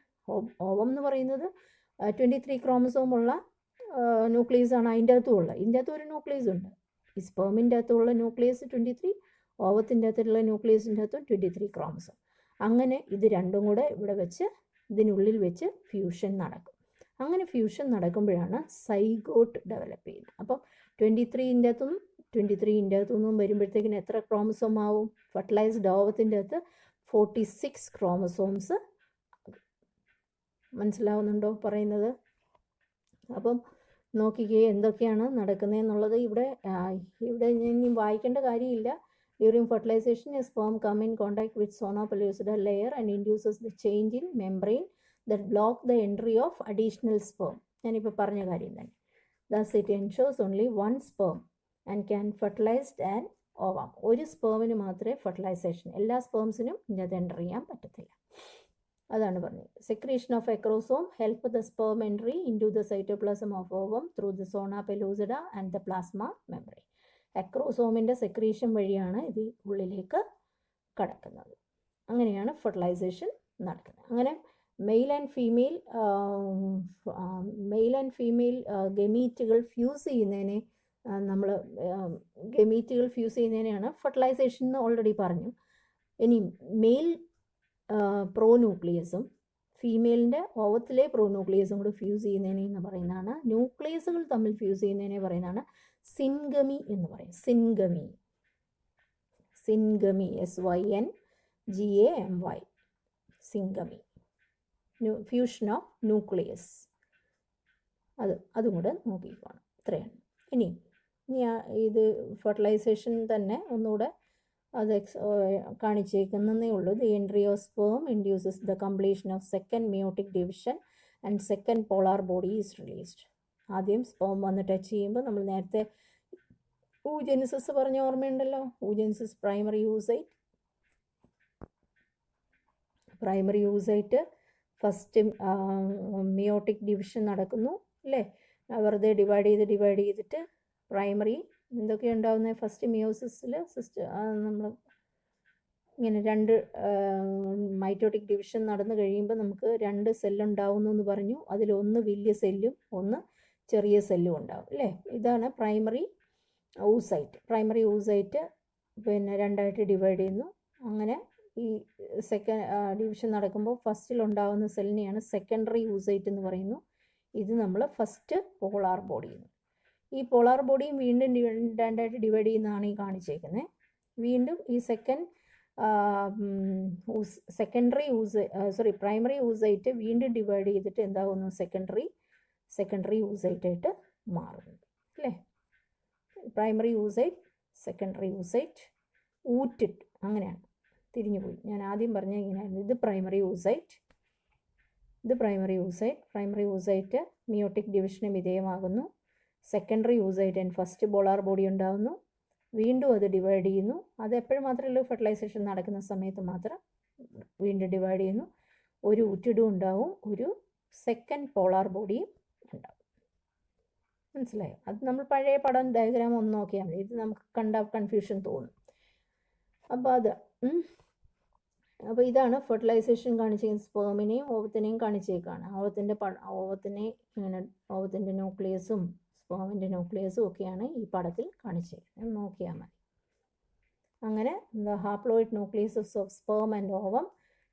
ഓവം എന്ന് പറയുന്നത് 23 ക്രോമസോമുള്ള ന്യൂക്ലിയസ് ആണ് അതിൻ്റെ അകത്തും ഉള്ളത്. ഇതിൻ്റെ അകത്തും ഒരു ന്യൂക്ലിയസ് ഉണ്ട്. ഈ സ്പേമിൻ്റെ അകത്തുള്ള ന്യൂക്ലിയസ് 23, ഓവത്തിൻ്റെ അകത്തുള്ള ന്യൂക്ലിയസിൻ്റെ അകത്തും 23 ക്രോമസോം. അങ്ങനെ ഇത് രണ്ടും കൂടെ ഇവിടെ വെച്ച് ഇതിനുള്ളിൽ വെച്ച് ഫ്യൂഷൻ നടക്കും. അങ്ങനെ ഫ്യൂഷൻ നടക്കുമ്പോഴാണ് സൈഗോട്ട് ഡെവലപ്പ് ചെയ്യുന്നത്. അപ്പം 23ൻ്റെ അകത്തുനിന്നും 23ൻ്റെ അകത്തുനിന്നും വരുമ്പോഴത്തേക്കിന് എത്ര ക്രോമസോം ആവും? ഫെർട്ടിലൈസ്ഡ് ഓവത്തിൻ്റെ അകത്ത് 46 ക്രോമസോംസ്. മനസ്സിലാവുന്നുണ്ടോ പറയുന്നത്? അപ്പം നോക്കിക്കേ എന്തൊക്കെയാണ് നടക്കുന്നതെന്നുള്ളത്. ഇവിടെ ഞാൻ വായിക്കേണ്ട കാര്യമില്ല. During fertilization a sperm come in contact with zona pellucida layer and induces the change in membrane that block the entry of additional sperm. ഞാനിപ്പോൾ പറഞ്ഞ കാര്യം തന്നെ. Thus it ensures only one sperm and can fertilized and ovum. ഒരു സ്പേമിന് മാത്രമേ fertilisation, എല്ലാ സ്പേംസിനും ഇതിനകത്ത് enter ചെയ്യാൻ പറ്റത്തില്ല. അതാണ് പറഞ്ഞത്. Secretion of acrosome help the sperm entry into the cytoplasm of ovum through the zona pellucida and the plasma membrane. അക്രോസോമിൻ്റെ സെക്രീഷൻ വഴിയാണ് ഇത് ഉള്ളിലേക്ക് കടക്കുന്നത്. അങ്ങനെയാണ് ഫെർട്ടിലൈസേഷൻ നടക്കുന്നത്. അങ്ങനെ മെയിൽ ആൻഡ് ഫീമെയിൽ ഗമീറ്റുകൾ ഫ്യൂസ് ചെയ്യുന്നതിനെ ഗമീറ്റുകൾ ഫ്യൂസ് ചെയ്യുന്നതിനെയാണ് ഫെർട്ടിലൈസേഷൻ എന്ന് ഓൾറെഡി പറഞ്ഞു. ഇനി മെയിൽ പ്രോന്യൂക്ലിയസും ഫീമെയിലിൻ്റെ ഓവത്തിലെ പ്രോന്യൂക്ലിയസും കൂടി ഫ്യൂസ് ചെയ്യുന്നതിനെ പറയുന്നതാണ്, ന്യൂക്ലിയസുകൾ തമ്മിൽ ഫ്യൂസ് ചെയ്യുന്നതിനെ പറയുന്നതാണ് സിൻഗമി എന്ന് പറയും. Syngamy SYNGAMY, syngamy, fusion of nucleus. അതും കൂടെ നോക്കിക്കോണം. ഇത്രയാണ്. ഇനി ഇത് ഫെർട്ടിലൈസേഷൻ തന്നെ ഒന്നുകൂടെ അത് കാണിച്ചേക്കുന്നതേ ഉള്ളൂ. The entry of sperm induces the completion of second meiotic division and second polar body is released. ആദ്യം സ്പേം വന്ന് ടച്ച് ചെയ്യുമ്പോൾ നമ്മൾ നേരത്തെ oogenesis പറഞ്ഞ ഓർമ്മയുണ്ടല്ലോ. oogenesis primary oocyte first meiotic division നടക്കുന്നു അല്ലേ. വെറുതെ ഡിവൈഡ് ചെയ്തിട്ട് പ്രൈമറി എന്തൊക്കെയാണ് ഉണ്ടാകുന്നത്? ഫസ്റ്റ് മിയോസിസിൽ നമ്മൾ ഇങ്ങനെ 2 മൈറ്റോട്ടിക് ഡിവിഷൻ നടന്നു കഴിയുമ്പോൾ നമുക്ക് 2 സെല്ലുണ്ടാവുന്നു എന്ന് പറഞ്ഞു. അതിലൊന്ന് വലിയ സെല്ലും ഒന്ന് ചെറിയ സെല്ലും ഉണ്ടാവും അല്ലേ. ഇതാണ് പ്രൈമറി ഊസൈറ്റ്. പിന്നെ 2ആയിട്ട് ഡിവൈഡ് ചെയ്യുന്നു. അങ്ങനെ ഈ സെക്കൻഡ് ഡിവിഷൻ നടക്കുമ്പോൾ ഫസ്റ്റിലുണ്ടാകുന്ന സെല്ലിനെയാണ് സെക്കൻഡറി ഊസൈറ്റ് എന്ന് പറയുന്നു. ഇത് നമ്മൾ ഫസ്റ്റ് പോളാർ ബോഡി. ഈ പോളാർ ബോഡിയും വീണ്ടും 2ആയിട്ട് ഡിവൈഡ് ചെയ്യുന്നതാണ് ഈ കാണിച്ചേക്കുന്നത്. വീണ്ടും ഈ പ്രൈമറി ഊസൈറ്റ് വീണ്ടും ഡിവൈഡ് ചെയ്തിട്ട് എന്താകുന്നു? സെക്കൻഡറി ഊസൈറ്റായിട്ട് മാറുന്നു അല്ലേ. പ്രൈമറി ഊസൈറ്റ്, സെക്കൻഡറി ഊസൈറ്റ്, ഊറ്റിട്ട് അങ്ങനെയാണ് തിരിഞ്ഞു പോയി. ഞാൻ ആദ്യം പറഞ്ഞ ഇങ്ങനെയായിരുന്നു. ഇത് പ്രൈമറി ഊസൈറ്റ് മിയോട്ടിക് ഡിവിഷന് വിധേയമാകുന്നു. Secondary oocyte and first polar body ഉണ്ടാകുന്നു. വീണ്ടും അത് ഡിവൈഡ് ചെയ്യുന്നു. അത് എപ്പോഴും മാത്രമല്ല, ഫെർട്ടിലൈസേഷൻ നടക്കുന്ന സമയത്ത് മാത്രം വീണ്ടും ഡിവൈഡ് ചെയ്യുന്നു. ഒരു ഊറ്റിടും ഉണ്ടാവും, ഒരു സെക്കൻഡ് പോളാർ ബോഡിയും ഉണ്ടാവും. മനസ്സിലായോ? അത് നമ്മൾ പഴയ പടം ഡയഗ്രാം ഒന്ന് നോക്കിയാൽ മതി. ഇത് നമുക്ക് കൺഫ്യൂഷൻ തോന്നും. അപ്പോൾ ഇതാണ് ഫെർട്ടിലൈസേഷൻ കാണിച്ചിരിക്കുന്നത്. സ്പേമിനെയും ഓവത്തിനെയും കാണിച്ചേക്കാണ്. ഓവത്തിൻ്റെ ന്യൂക്ലിയസും സ്പേമിൻ്റെ ന്യൂക്ലിയസും ഒക്കെയാണ് ഈ പടത്തിൽ കാണിച്ചേക്കുന്നത്. നോക്കിയാൽ മതി. അങ്ങനെ the haploid nucleuses of sperm and ovum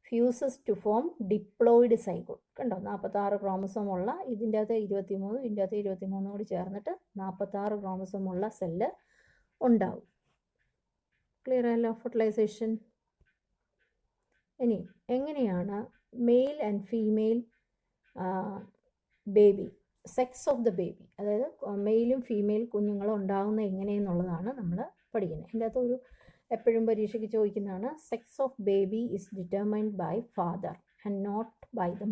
fuses to form diploid zygote. കണ്ടോ, 46 ക്രോമസോമുള്ള, ഇതിൻ്റെ അകത്ത് 23, ഇതിൻ്റെ അകത്ത് 23 കൂടി ചേർന്നിട്ട് 46 ക്രോമസോമുള്ള സെല്ല് ഉണ്ടാവും. ക്ലിയർ ആയല്ലോ ഫെർട്ടിലൈസേഷൻ. ഇനി എങ്ങനെയാണ് mail and female baby, sex of the baby, അതായത് മെയിലും ഫീമെയിൽ കുഞ്ഞുങ്ങളും ഉണ്ടാകുന്നത് എങ്ങനെയെന്നുള്ളതാണ് നമ്മൾ പഠിക്കുന്നത്. ഇതിൻ്റെ അകത്ത് എപ്പോഴും പരീക്ഷയ്ക്ക് ചോദിക്കുന്നതാണ്, sex of baby is determined by father and not by the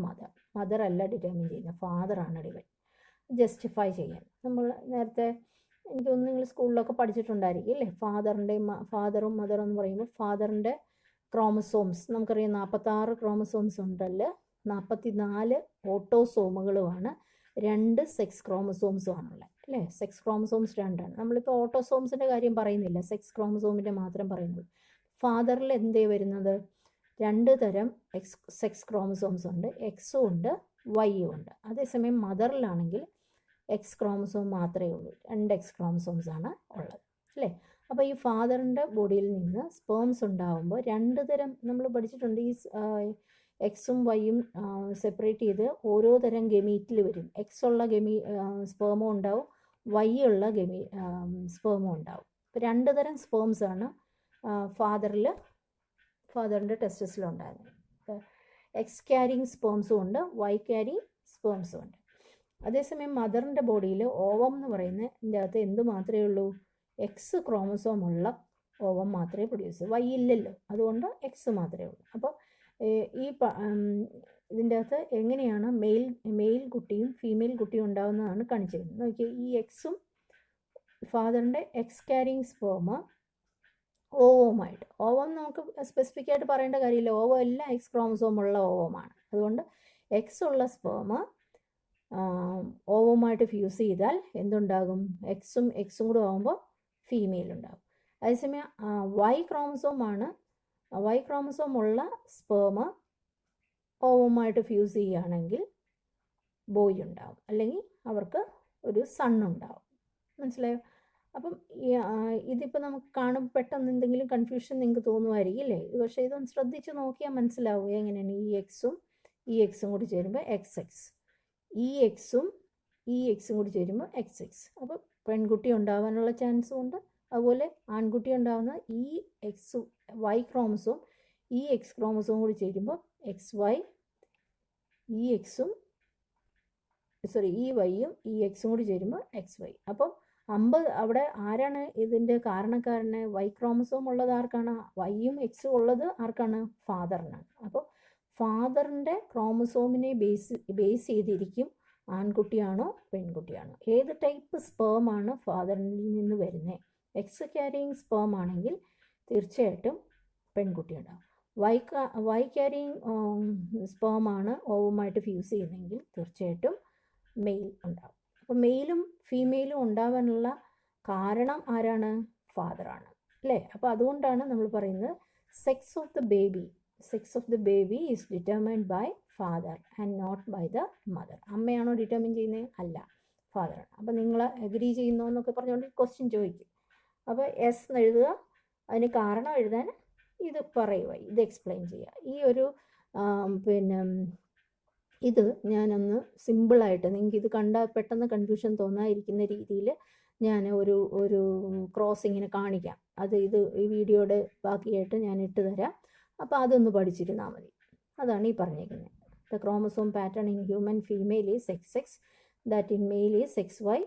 mother അല്ല ഡിറ്റർമിൻ ചെയ്യുന്നത്, ഫാദറാണ് ജസ്റ്റിഫൈ ചെയ്യാൻ. നമ്മൾ നേരത്തെ എനിക്ക് തോന്നുന്നു നിങ്ങൾ സ്കൂളിലൊക്കെ പഠിച്ചിട്ടുണ്ടായിരിക്കും അല്ലേ. ഫാദറും മദറും എന്ന് പറയുമ്പോൾ ഫാദറിൻ്റെ ക്രോമസോംസ് നമുക്കറിയാം 46 ക്രോമസോംസ് ഉണ്ടല്ലോ. 44 ഓട്ടോസോമുകളുമാണ്, 2 സെക്സ് ക്രോമസോംസുമാണുള്ളത് അല്ലേ. സെക്സ് ക്രോമസോംസ് 2ആണ്. നമ്മളിപ്പോൾ ഓട്ടോസോംസിൻ്റെ കാര്യം പറയുന്നില്ല, സെക്സ് ക്രോമസോമിൻ്റെ മാത്രം പറയുന്നത്. ഫാദറിൽ എന്തേ വരുന്നത്? 2 തരം സെക്സ് ക്രോമസോംസ് ഉണ്ട്, എക്സും ഉണ്ട് വൈയും ഉണ്ട്. അതേസമയം മദറിലാണെങ്കിൽ എക്സ് ക്രോമസോം മാത്രമേ ഉള്ളൂ, 2 എക്സ് ക്രോമസോംസ് ആണ് ഉള്ളത് അല്ലേ. അപ്പോൾ ഈ ഫാദറിൻ്റെ ബോഡിയിൽ നിന്ന് സ്പേംസ് ഉണ്ടാകുമ്പോൾ 2 തരം നമ്മൾ പഠിച്ചിട്ടുണ്ട്. ഈ എക്സും വൈയും സെപ്പറേറ്റ് ചെയ്ത് ഓരോ തരം ഗമീറ്റിൽ വരും. എക്സ് ഉള്ള സ്പേമും ഉണ്ടാവും, വൈ ഉള്ള സ്പേമും ഉണ്ടാവും. അപ്പോൾ 2 തരം സ്പേംസാണ് ഫാദറിൻ്റെ ടെസ്റ്റസിലുണ്ടായിരുന്നത്. എക്സ് ക്യാരിങ് സ്പേംസും ഉണ്ട്, വൈ ക്യാരിങ് സ്പേംസും ഉണ്ട്. അതേസമയം മദറിൻ്റെ ബോഡിയിൽ ഓവം എന്ന് പറയുന്നതിൻ്റെ അകത്ത് എന്ത് മാത്രമേ ഉള്ളൂ? എക്സ് ക്രോമസോം ഉള്ള ഓവം മാത്രമേ പ്രൊഡ്യൂസ്, വൈ ഇല്ലല്ലോ, അതുകൊണ്ട് എക്സ് മാത്രമേ ഉള്ളൂ. അപ്പോൾ ഇതിൻ്റെ അകത്ത് എങ്ങനെയാണ് മെയിൽ കുട്ടിയും ഫീമെയിൽ കുട്ടിയും ഉണ്ടാകുന്നതാണ് കാണിച്ചിരുന്നത്. നോക്കിയാൽ ഈ എക്സും ഫാദറിൻ്റെ എക്സ് ക്യാരിങ് സ്പേം ഓവമായിട്ട്, ഓവം നമുക്ക് സ്പെസിഫിക് ആയിട്ട് പറയേണ്ട കാര്യമില്ല, ഓവം എല്ലാം എക്സ് ക്രോമസോം ഉള്ള ഓവമാണ്. അതുകൊണ്ട് എക്സ് ഉള്ള സ്പേം ഓവമായിട്ട് ഫ്യൂസ് ചെയ്താൽ എന്തുണ്ടാകും? എക്സും കൂടെ ആകുമ്പോൾ ഫീമെയിൽ ഉണ്ടാവും. അതേസമയം Y ക്രോമസോമാണ്, Y ക്രോമസോം ഉള്ള സ്പേം ഓവുമായിട്ട് ഫ്യൂസ് ചെയ്യുകയാണെങ്കിൽ ബോയ് ഉണ്ടാവും, അല്ലെങ്കിൽ അവർക്ക് ഒരു സൺ ഉണ്ടാവും. മനസ്സിലായോ? അപ്പം ഇതിപ്പോൾ നമുക്ക് കാണുമ്പോൾ പെട്ടെന്ന് എന്തെങ്കിലും കൺഫ്യൂഷൻ നിങ്ങൾക്ക് തോന്നുമായിരിക്കും അല്ലേ? പക്ഷേ ഇതൊന്ന് ശ്രദ്ധിച്ച് നോക്കിയാൽ മനസ്സിലാവും എങ്ങനെയാണ് ഈ എക്സും കൂടി ചേരുമ്പോൾ XX, ഈ എക്സും കൂടി ചേരുമ്പോൾ XX. അപ്പോൾ പെൺകുട്ടി ഉണ്ടാവാനുള്ള ചാൻസും ഉണ്ട്, അതുപോലെ ആൺകുട്ടി ഉണ്ടാകുന്ന ഈ Y ക്രോമസോം ഈ X ക്രോമസോം കൂടി ചേരുമ്പോൾ XY, ഈ Xും ഈ Yയും ഈ Xും കൂടി ചേരുമ്പോൾ XY. അപ്പം 50 അവിടെ ആരാണ് ഇതിൻ്റെ കാരണക്കാരന്? Y ക്രോമസോം ഉള്ളത് ആർക്കാണ്? Yയും Xും ഉള്ളത് ആർക്കാണ്? ഫാദറിനാണ്. അപ്പോൾ ഫാദറിൻ്റെ ക്രോമസോമിനെ ബേസ് ചെയ്തിരിക്കും ആൺകുട്ടിയാണോ പെൺകുട്ടിയാണോ. ഏത് ടൈപ്പ് സ്പേമാണ് ഫാദറിൽ നിന്ന് വരുന്നത്? X ക്യാരിയിങ് സ്പേം ആണെങ്കിൽ തീർച്ചയായിട്ടും പെൺകുട്ടി ഉണ്ടാവും. Y ക്യാരിയിങ് സ്പേമാണ് ഓവുമായിട്ട് ഫ്യൂസ് ചെയ്യുന്നതെങ്കിൽ തീർച്ചയായിട്ടും മെയിൽ ഉണ്ടാവും. അപ്പോൾ മെയിലും ഫീമെയിലും ഉണ്ടാവാനുള്ള കാരണം ആരാണ്? ഫാദറാണ് അല്ലേ? അപ്പോൾ അതുകൊണ്ടാണ് നമ്മൾ പറയുന്നത് sex of the baby is determined by father and not by the mother. അമ്മയാണോ ഡിറ്റർമിൻ ചെയ്യുന്നത്? അല്ല, ഫാദറാണ്. അപ്പോൾ നിങ്ങൾ അഗ്രി ചെയ്യുന്നോ എന്നൊക്കെ പറഞ്ഞുകൊണ്ട് ക്വസ്റ്റ്യൻ ചോദിക്കും. അപ്പോൾ എസ് എന്ന് എഴുതുക, അതിന് കാരണം എഴുതാൻ ഇത് പറയുക, ഇത് എക്സ്പ്ലെയിൻ ചെയ്യുക. ഈ ഒരു ഇത് ഞാനൊന്ന് സിമ്പിളായിട്ട് നിങ്ങൾക്ക് ഇത് കണ്ടാൽ പെട്ടെന്ന് കൺഫ്യൂഷൻ തോന്നാതിരിക്കുന്ന രീതിയിൽ ഞാൻ ഒരു ക്രോസ് ഇങ്ങനെ കാണിക്കാം. ഈ വീഡിയോയുടെ ബാക്കിയായിട്ട് ഞാൻ ഇട്ട് തരാം. അപ്പോൾ അതൊന്ന് പഠിച്ചിരുന്നാൽ മതി. അതാണ് ഈ പറഞ്ഞേക്കുന്നത്. The chromosome pattern in human female is XX, that in male is XY.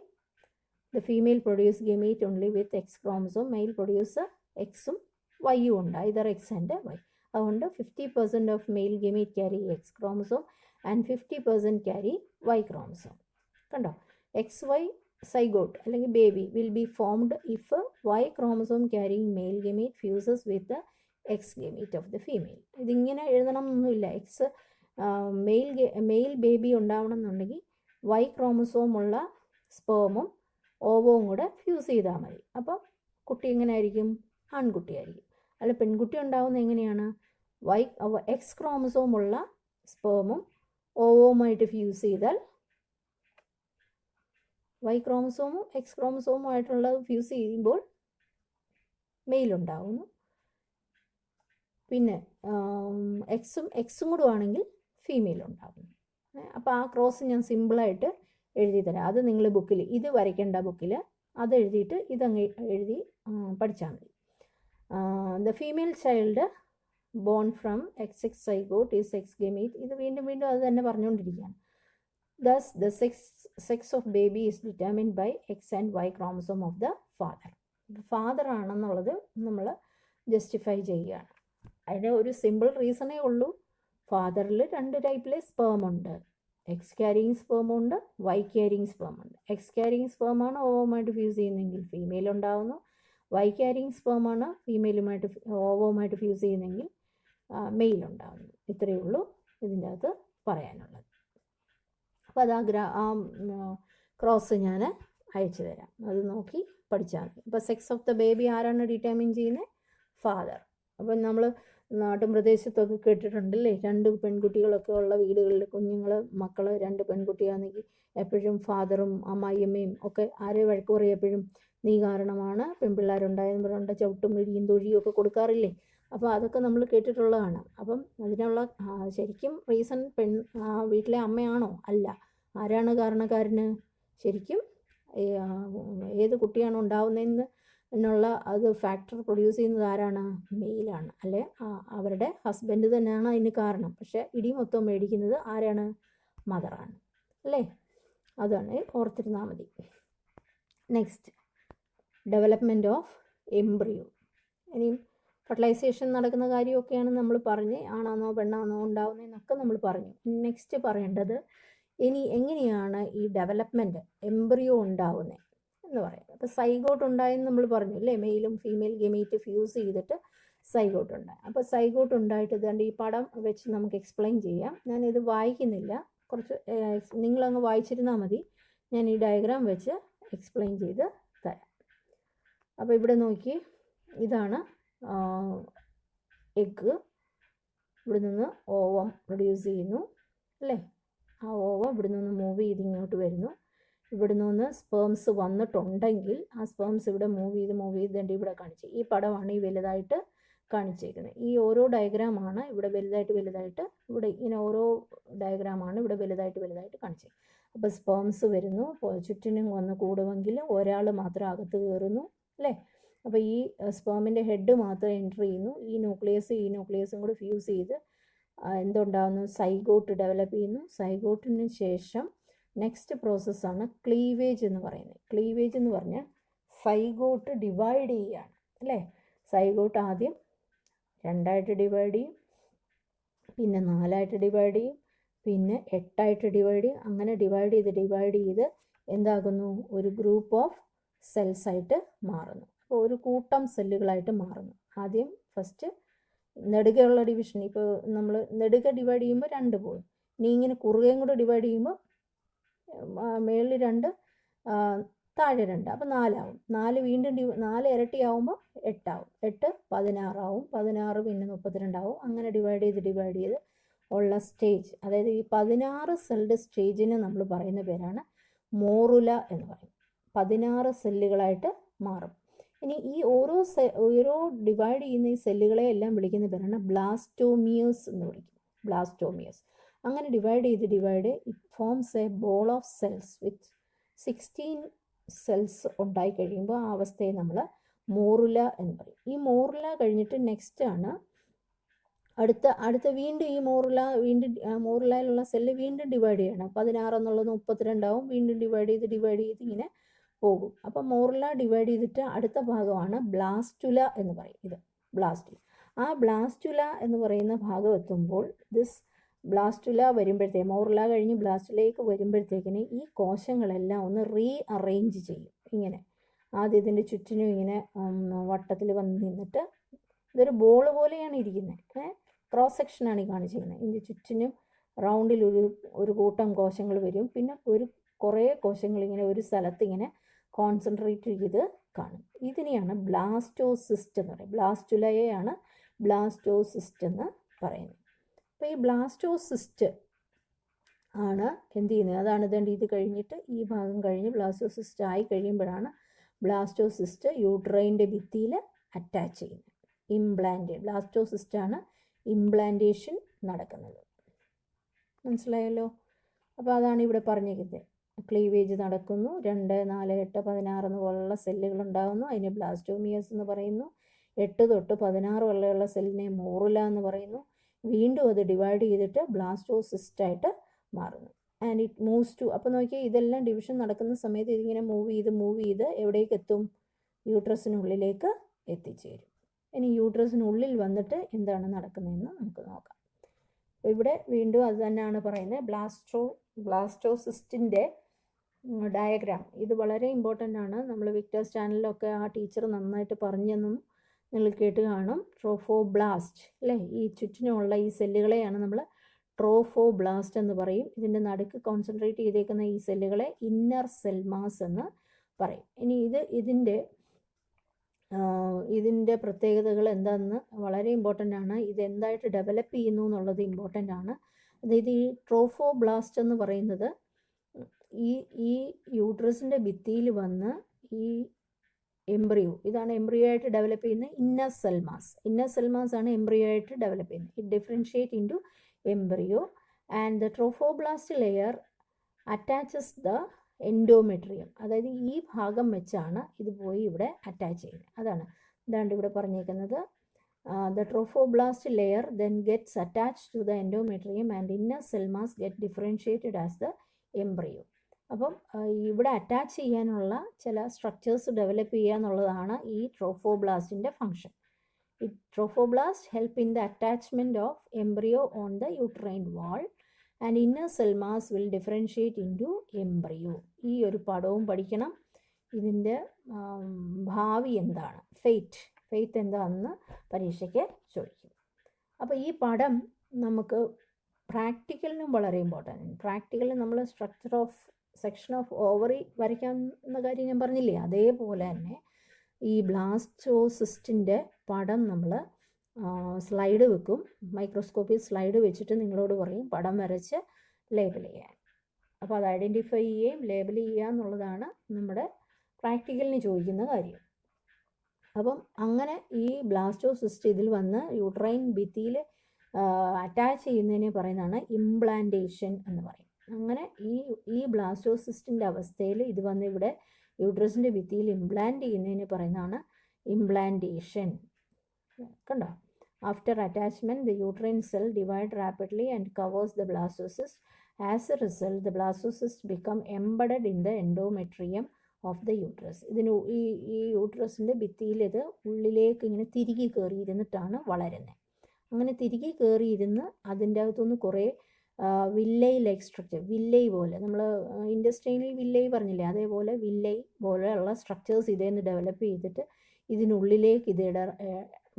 The female produce gamete only with X chromosome, male produce Xും Yയും ഉണ്ട്, ഐദർ X ആൻഡ് Y. അതുകൊണ്ട് 50% of male gamete carry X chromosome and 50% carry Y chromosome. കണ്ടോ? XY zygote അല്ലെങ്കിൽ baby will be formed if Y chromosome carrying male gamete fuses with X gamete of the female. ഇതിങ്ങനെ എഴുതണം എന്നൊന്നുമില്ല. Mail baby ഉണ്ടാവണം എന്നുണ്ടെങ്കിൽ Y chromosome ഉള്ള സ്പേമും ഓവവും കൂടെ fuse ചെയ്താൽ മതി. അപ്പം കുട്ടി എങ്ങനെ ആയിരിക്കും? ആൺകുട്ടിയായിരിക്കും. അല്ല, പെൺകുട്ടി ഉണ്ടാവുന്നത് എങ്ങനെയാണ്? X ക്രോമസോം ഉള്ള സ്പേമും ഓവവുമായിട്ട് ഫ്യൂസ് ചെയ്താൽ Y ക്രോമസോമും X ക്രോമസോമുമായിട്ടുള്ളത് ഫ്യൂസ് ചെയ്യുമ്പോൾ മെയിൽ ഉണ്ടാവുന്നു. പിന്നെ എക്സും കൂടെ ആണെങ്കിൽ ഫീമെയിൽ ഉണ്ടാകുന്നു. അപ്പോൾ ആ ക്രോസ് ഞാൻ സിമ്പിളായിട്ട് എഴുതി തരാം. അത് നിങ്ങൾ ബുക്കിൽ ഇത് വരയ്ക്കേണ്ട, ബുക്കിൽ അത് എഴുതിയിട്ട് ഇതങ്ങ് എഴുതി പഠിച്ചാൽ മതി. The female child born from XX zygote is X gamete. ഇത് വീണ്ടും അത് തന്നെ പറഞ്ഞുകൊണ്ടിരിക്കുകയാണ്. Thus, the sex of baby is determined by X and Y chromosome of the father. Father ആണെന്നുള്ളത് നമ്മൾ ജസ്റ്റിഫൈ ചെയ്യുകയാണ്. അതിന് ഒരു സിമ്പിൾ റീസണേ ഉള്ളൂ. ഫാദറിൽ 2 ടൈപ്പിലെ സ്പേം ഉണ്ട്. X ക്യാരിയിങ് സ്പേമുണ്ട്, Y ക്യാരിയിങ് സ്പേമുണ്ട്. X ക്യാരിയിങ് സ്പേമാണ് ഓവവുമായിട്ട് ഫ്യൂസ് ചെയ്യുന്നതെങ്കിൽ ഫീമെയിൽ ഉണ്ടാവുന്നു. Y ക്യാരിയിങ് സ്പേമാണ് ഓവവുമായിട്ട് ഫ്യൂസ് ചെയ്യുന്നതെങ്കിൽ മെയിൽ ഉണ്ടാവുന്നു. ഇത്രയേ ഉള്ളൂ ഇതിൻ്റെ അകത്ത് പറയാനുള്ളത്. അപ്പോൾ അത് ക്രോസ് ഞാൻ അയച്ചു തരാം, അത് നോക്കി പഠിച്ചാൽ മതി. അപ്പോൾ സെക്സ് ഓഫ് ദ ബേബി ആരാണ് ഡിറ്റർമിൻ ചെയ്യുന്നത്? ഫാദർ. അപ്പം നമ്മൾ നാട്ടും പ്രദേശത്തൊക്കെ കേട്ടിട്ടുണ്ടല്ലേ, 2 പെൺകുട്ടികളൊക്കെ ഉള്ള വീടുകളിൽ മക്കൾ 2 പെൺകുട്ടിയാണെങ്കിൽ എപ്പോഴും ഫാദറും അമ്മായിയമ്മയും ഒക്കെ ആരെ വഴക്ക് പറയും? എപ്പോഴും നീ കാരണമാണ് പെൺപിള്ളേരുണ്ടായെന്ന് പറഞ്ഞുകൊണ്ട് ചവിട്ടും ഇടിയും തൊഴിയും ഒക്കെ കൊടുക്കാറില്ലേ? അപ്പോൾ അതൊക്കെ നമ്മൾ കേട്ടിട്ടുള്ളതാണ്. അപ്പം അതിനുള്ള ശരിക്കും റീസൺ വീട്ടിലെ അമ്മയാണോ? അല്ല. ആരാണ് കാരണക്കാരന്? ശരിക്കും ഏത് കുട്ടിയാണ് ഉണ്ടാവുന്നതെന്ന് എന്നുള്ള അത് ഫാക്ടർ പ്രൊഡ്യൂസ് ചെയ്യുന്നത് ആരാണ്? മെയിലാണ്. അല്ലെ അവരുടെ ഹസ്ബൻഡ് തന്നെയാണ് അതിന് കാരണം. പക്ഷേ ഇടി മൊത്തം മേടിക്കുന്നത് ആരാണ്? മദറാണ്. അല്ലേ? അതാണ്, ഓർത്തിരുന്നാൽ മതി. Next, development of embryo. ഇനിയും ഫെർട്ടിലൈസേഷൻ നടക്കുന്ന കാര്യമൊക്കെയാണ് നമ്മൾ പറഞ്ഞ്, ആണാണോ പെണ്ണാണോ ഉണ്ടാവുന്നതെന്നൊക്കെ നമ്മൾ പറഞ്ഞു. നെക്സ്റ്റ് പറയേണ്ടത് ഇനി എങ്ങനെയാണ് ഈ ഡെവലപ്മെൻറ്റ് എംബ്രിയോ ഉണ്ടാവുന്നത് എന്ന് പറയുന്നത്. അപ്പോൾ സൈഗോട്ട് ഉണ്ടായെന്ന് നമ്മൾ പറഞ്ഞു അല്ലേ? മെയിലും ഫീമെയിൽ ഗമീറ്റ് ഫ്യൂസ് ചെയ്തിട്ട് സൈഗോട്ട് ഉണ്ടായി. അപ്പോൾ സൈഗോട്ട് ഉണ്ടായിട്ട് ഇതുകൊണ്ട് ഈ പടം വെച്ച് നമുക്ക് എക്സ്പ്ലെയിൻ ചെയ്യാം. ഞാനിത് വായിക്കുന്നില്ല, കുറച്ച് നിങ്ങളങ്ങ് വായിച്ചിരുന്നാൽ മതി. ഞാൻ ഈ ഡയഗ്രാം വെച്ച് എക്സ്പ്ലെയിൻ ചെയ്ത് തരാം. അപ്പോൾ ഇവിടെ നോക്കി, ഇതാണ് എഗ്ഗ്. ഇവിടെ നിന്ന് ഓവം പ്രൊഡ്യൂസ് ചെയ്യുന്നു അല്ലേ. ആ ഓവം ഇവിടെ നിന്ന് മൂവ് ചെയ്ത് ഇങ്ങോട്ട് വരുന്നു. ഇവിടെ നിന്ന് സ്പേംസ് വന്നിട്ടുണ്ടെങ്കിൽ ആ സ്പേംസ് ഇവിടെ മൂവ് ചെയ്ത് തന്നെ ഇവിടെ കാണിച്ചു. ഈ പടമാണ് ഈ വലുതായിട്ട് കാണിച്ചേക്കുന്നത്. ഈ ഓരോ ഡയഗ്രാമാണ് ഇവിടെ വലുതായിട്ട് ഇവിടെ ഇങ്ങനെ ഓരോ ഡയഗ്രാമാണ് ഇവിടെ വലുതായിട്ട് കാണിച്ചത്. അപ്പോൾ സ്പേംസ് വരുന്നു, ചുറ്റിനും വന്ന് കൂടുമെങ്കിൽ ഒരാൾ മാത്രം അകത്ത് കയറുന്നു അല്ലേ. അപ്പോൾ ഈ സ്പേമിൻ്റെ ഹെഡ് മാത്രം എൻ്റർ ചെയ്യുന്നു. ഈ ന്യൂക്ലിയസും കൂടി ഫ്യൂസ് ചെയ്ത് എന്തുണ്ടാകുന്നു, സൈഗോട്ട് ഡെവലപ്പ് ചെയ്യുന്നു. സൈഗോട്ടിന് ശേഷം നെക്സ്റ്റ് പ്രോസസ്സാണ് ക്ലീവേജ് എന്ന് പറയുന്നത്. ക്ലീവേജ് എന്ന് പറഞ്ഞാൽ സൈഗോട്ട് ഡിവൈഡ് ചെയ്യുകയാണ് അല്ലേ. സൈഗോട്ട് ആദ്യം 2 ഡിവൈഡ് ചെയ്യും, പിന്നെ 4 ഡിവൈഡ് ചെയ്യും, പിന്നെ 8 ഡിവൈഡ് ചെയ്യും. അങ്ങനെ ഡിവൈഡ് ചെയ്ത് എന്താകുന്നു, ഒരു ഗ്രൂപ്പ് ഓഫ് സെൽസ് ആയിട്ട് മാറുന്നു. അപ്പോൾ ഒരു കൂട്ടം സെല്ലുകളായിട്ട് മാറുന്നു. ആദ്യം ഫസ്റ്റ് നെടുകയുള്ള ഡിവിഷൻ. ഇപ്പോൾ നമ്മൾ നെടുക ഡിവൈഡ് ചെയ്യുമ്പോൾ 2 പോകും. ഇനി ഇങ്ങനെ കുറുകയും കൂടെ ഡിവൈഡ് ചെയ്യുമ്പോൾ മേളിൽ 2 താഴെ 2, അപ്പോൾ 4 ആവും. 4 വീണ്ടും 4 ഇരട്ടിയാവുമ്പോൾ 8 ആവും. 8 16 ആവും. 16 പിന്നെ 32 ആവും. അങ്ങനെ ഡിവൈഡ് ചെയ്ത് ഉള്ള സ്റ്റേജ്, അതായത് ഈ 16 സെല്ലുടെ സ്റ്റേജിന് നമ്മൾ പറയുന്ന പേരാണ് മോറുല എന്ന് പറയും. 16 സെല്ലുകളായിട്ട് മാറും. ഇനി ഈ ഓരോ ഡിവൈഡ് ചെയ്യുന്ന ഈ സെല്ലുകളെ എല്ലാം വിളിക്കുന്ന പേരാണ് ബ്ലാസ്റ്റോമിയേഴ്സ് എന്ന് വിളിക്കും. ബ്ലാസ്റ്റോമിയേഴ്സ്. അങ്ങനെ divide it forms A ball of cells with 16 cells ഉണ്ടായി കഴിയുമ്പോൾ ആ അവസ്ഥയെ നമ്മൾ മോറുല എന്ന് പറയും. ഈ മോറുല കഴിഞ്ഞിട്ട് നെക്സ്റ്റ് ആണ് അടുത്ത വീണ്ടും ഈ മോറുലയിലുള്ള സെല്ല് വീണ്ടും ഡിവൈഡ് ചെയ്യണം. 16 എന്നുള്ളത് 32 ആവും. വീണ്ടും ഡിവൈഡ് ചെയ്ത് ഇങ്ങനെ പോകും. അപ്പം മോറുല ഡിവൈഡ് ചെയ്തിട്ട് അടുത്ത ഭാഗമാണ് ബ്ലാസ്റ്റുല എന്ന് പറയും. ഇത് ബ്ലാസ്റ്റുല. ആ ബ്ലാസ്റ്റുല എന്ന് പറയുന്ന ഭാഗം എത്തുമ്പോൾ ബ്ലാസ്റ്റുല വരുമ്പോഴത്തേക്ക്, മോറുല കഴിഞ്ഞ് ബ്ലാസ്റ്റുലയിലേക്ക് വരുമ്പോഴത്തേക്കിന് ഈ കോശങ്ങളെല്ലാം ഒന്ന് അറേഞ്ച് ചെയ്യും. ഇങ്ങനെ ആദ്യം ഇതിൻ്റെ ചുറ്റിനും ഇങ്ങനെ വട്ടത്തിൽ വന്ന് നിന്നിട്ട് ഇതൊരു ബോൾ പോലെയാണ് ഇരിക്കുന്നത്. ക്രോസ് സെക്ഷനാണ് ഈ കാണിച്ചിരിക്കുന്നത്. ഇതിൻ്റെ ചുറ്റിനും റൗണ്ടിൽ ഒരു കൂട്ടം കോശങ്ങൾ വരും. പിന്നെ കുറേ കോശങ്ങൾ ഇങ്ങനെ ഒരു സ്ഥലത്ത് ഇങ്ങനെ കോൺസെൻട്രേറ്റ് ചെയ്ത് കാണും. ഇതിനെയാണ് ബ്ലാസ്റ്റോസിസ്റ്റ് എന്ന് പറയുന്നത്. ബ്ലാസ്റ്റുലയെയാണ് ബ്ലാസ്റ്റോസിസ്റ്റ് എന്ന് പറയുന്നത്. അപ്പോൾ ഈ ബ്ലാസ്റ്റോസിസ്റ്റ് ആണ് എന്ത് ചെയ്യുന്നത്, അതാണ് ഇത് കഴിഞ്ഞിട്ട് ഈ ഭാഗം കഴിഞ്ഞ് ബ്ലാസ്റ്റോസിസ്റ്റ് ആയി കഴിയുമ്പോഴാണ് ബ്ലാസ്റ്റോസിസ്റ്റ് യൂട്രൈൻ്റെ ഭിത്തിയിൽ അറ്റാച്ച് ചെയ്യുന്നത്. ബ്ലാസ്റ്റോസിസ്റ്റാണ് ഇംപ്ലാന്റേഷൻ നടക്കുന്നത്. മനസ്സിലായല്ലോ. അപ്പോൾ അതാണ് ഇവിടെ പറഞ്ഞിരിക്കുന്നത്. ക്ലീവേജ് നടക്കുന്നു. 2, 4, 8, 16 പോലുള്ള സെല്ലുകൾ ഉണ്ടാകുന്നു. അതിനെ ബ്ലാസ്റ്റോമിയേഴ്സ് എന്ന് പറയുന്നു. 8 തൊട്ട് 16 വരെയുള്ള സെല്ലിനെ മോറുല എന്ന് പറയുന്നു. വീണ്ടും അത് ഡിവൈഡ് ചെയ്തിട്ട് ബ്ലാസ്റ്റോസിസ്റ്റായിട്ട് മാറുന്നു. ആൻഡ് ഇറ്റ് മൂവ്സ് ടു, അപ്പോൾ നോക്കിയാൽ ഇതെല്ലാം ഡിവിഷൻ നടക്കുന്ന സമയത്ത് ഇതിങ്ങനെ മൂവ് ചെയ്ത് എവിടേക്ക് എത്തും, യൂട്രസിനുള്ളിലേക്ക് എത്തിച്ചേരും. ഇനി യൂട്രസിനുള്ളിൽ വന്നിട്ട് എന്താണ് നടക്കുന്നതെന്ന് നമുക്ക് നോക്കാം. ഇവിടെ വീണ്ടും അത് തന്നെയാണ് പറയുന്നത്. ബ്ലാസ്റ്റോസിസ്റ്റിൻ്റെ ഡയഗ്രാം ഇത് വളരെ ഇമ്പോർട്ടൻ്റ് ആണ്. നമ്മൾ വിക്ടേഴ്സ് ചാനലിലൊക്കെ ആ ടീച്ചർ നന്നായിട്ട് പറഞ്ഞെന്നും നിങ്ങൾ കേട്ട് കാണും. ട്രോഫോബ്ലാസ്റ്റ് അല്ലേ, ഈ ചുറ്റിനുമുള്ള ഈ സെല്ലുകളെയാണ് നമ്മൾ ട്രോഫോബ്ലാസ്റ്റ് എന്ന് പറയും. ഇതിൻ്റെ നടുക്ക് കോൺസെൻട്രേറ്റ് ചെയ്തേക്കുന്ന ഈ സെല്ലുകളെ ഇന്നർ സെൽ മാസ് എന്ന് പറയും. ഇനി ഇതിൻ്റെ പ്രത്യേകതകൾ എന്താണെന്ന് വളരെ ഇമ്പോർട്ടൻ്റ് ആണ്. ഇതെന്തായിട്ട് ഡെവലപ്പ് ചെയ്യുന്നു എന്നുള്ളത് ഇമ്പോർട്ടൻ്റ് ആണ്. അതായത് ഈ ട്രോഫോബ്ലാസ്റ്റ് എന്ന് പറയുന്നത് ഈ യൂട്രസിൻ്റെ ഭിത്തിയിൽ വന്ന് ഈ എംബ്രിയോ, ഇതാണ് എംബ്രിയോ ആയിട്ട് ഡെവലപ്പ് ചെയ്യുന്ന ഇന്നർ സെൽ മാസ് ആണ് എംബ്രിയോ ആയിട്ട് ഡെവലപ്പ് ചെയ്യുന്നത്. It differentiate into embryo and the trophoblast layer attaches the endometrium. അതായത് ഈ ഭാഗം വെച്ചാണ് ഇത് പോയി ഇവിടെ അറ്റാച്ച് ചെയ്യുന്നത്. ഇതാണ് ഇവിടെ പറഞ്ഞേക്കുന്നത്. The trophoblast layer then gets attached to the endometrium and inner cell mass get differentiated as the embryo. അപ്പം ഇവിടെ അറ്റാച്ച് ചെയ്യാനുള്ള ചില സ്ട്രക്ചേഴ്സ് ഡെവലപ്പ് ചെയ്യുക എന്നുള്ളതാണ് ഈ ട്രോഫോബ്ലാസ്റ്റിൻ്റെ function. Trophoblast help in the attachment of embryo on the uterine wall and inner cell mass will differentiate into embryo. ഈ ഒരു പടവും പഠിക്കണം. ഇതിൻ്റെ ഭാവി എന്താണ്, ഫെയ്ത്ത് എന്താണെന്ന് പരീക്ഷയ്ക്ക് ചോദിക്കും. അപ്പോൾ ഈ പടം നമുക്ക് പ്രാക്ടിക്കലിനും വളരെ ഇമ്പോർട്ടൻ്റ്. പ്രാക്ടിക്കലിൽ നമ്മൾ സെക്ഷൻ ഓഫ് ഓവറി വരയ്ക്കാവുന്ന കാര്യം ഞാൻ പറഞ്ഞില്ലേ, അതേപോലെ തന്നെ ഈ ബ്ലാസ്റ്റോസിസ്റ്റിൻ്റെ പടം നമ്മൾ സ്ലൈഡ് വെക്കും, മൈക്രോസ്കോപ്പിൽ സ്ലൈഡ് വെച്ചിട്ട് നിങ്ങളോട് പറയും പടം വരച്ച് ലേബൽ ചെയ്യാൻ. അപ്പോൾ അത് ഐഡൻറ്റിഫൈ ചെയ്യുകയും ലേബൽ ചെയ്യുക എന്നുള്ളതാണ് നമ്മുടെ പ്രാക്ടിക്കലിന് ചോദിക്കുന്ന കാര്യം. അപ്പം അങ്ങനെ ഈ ബ്ലാസ്റ്റോസിസ്റ്റ് ഇതിൽ വന്ന് യൂട്രൈൻ ഭിത്തിയിൽ അറ്റാച്ച് ചെയ്യുന്നതിനെ പറയുന്നതാണ് ഇംപ്ലാന്റേഷൻ എന്ന് പറയും. അങ്ങനെ ഈ ബ്ലാസ്റ്റോസിസ്റ്റിൻ്റെ അവസ്ഥയിൽ ഇത് വന്ന് ഇവിടെ യൂട്രസിൻ്റെ ഭിത്തിയിൽ ഇംപ്ലാന്റ് ചെയ്യുന്നതിന് പറയുന്നതാണ് ഇംപ്ലാന്റേഷൻ. കണ്ടോ? After attachment the uterine cell divide rapidly and covers the blastocyst. As A result the blastocyst become embedded in the endometrium of the uterus. ഇതിന് ഈ യൂട്രസിൻ്റെ ഭിത്തിയിൽ ഇത് ഉള്ളിലേക്ക് ഇങ്ങനെ തിരികെ കയറിയിരുന്നിട്ടാണ് വളരുന്നത്. അങ്ങനെ തിരികെ കയറിയിരുന്ന് അതിൻ്റെ അകത്തുനിന്ന് കുറേ വില്ലൈ ലൈക്ക് സ്ട്രക്ചർ, വില്ലൈ പോലെ നമ്മൾ ഇൻഡസ്ട്രിയിൽ വില്ലൈ പറഞ്ഞില്ലേ, അതേപോലെ വില്ലൈ പോലെയുള്ള സ്ട്രക്ചേഴ്സ് ഇതേന്ന് ഡെവലപ്പ് ചെയ്തിട്ട് ഇതിനുള്ളിലേക്ക് ഇത്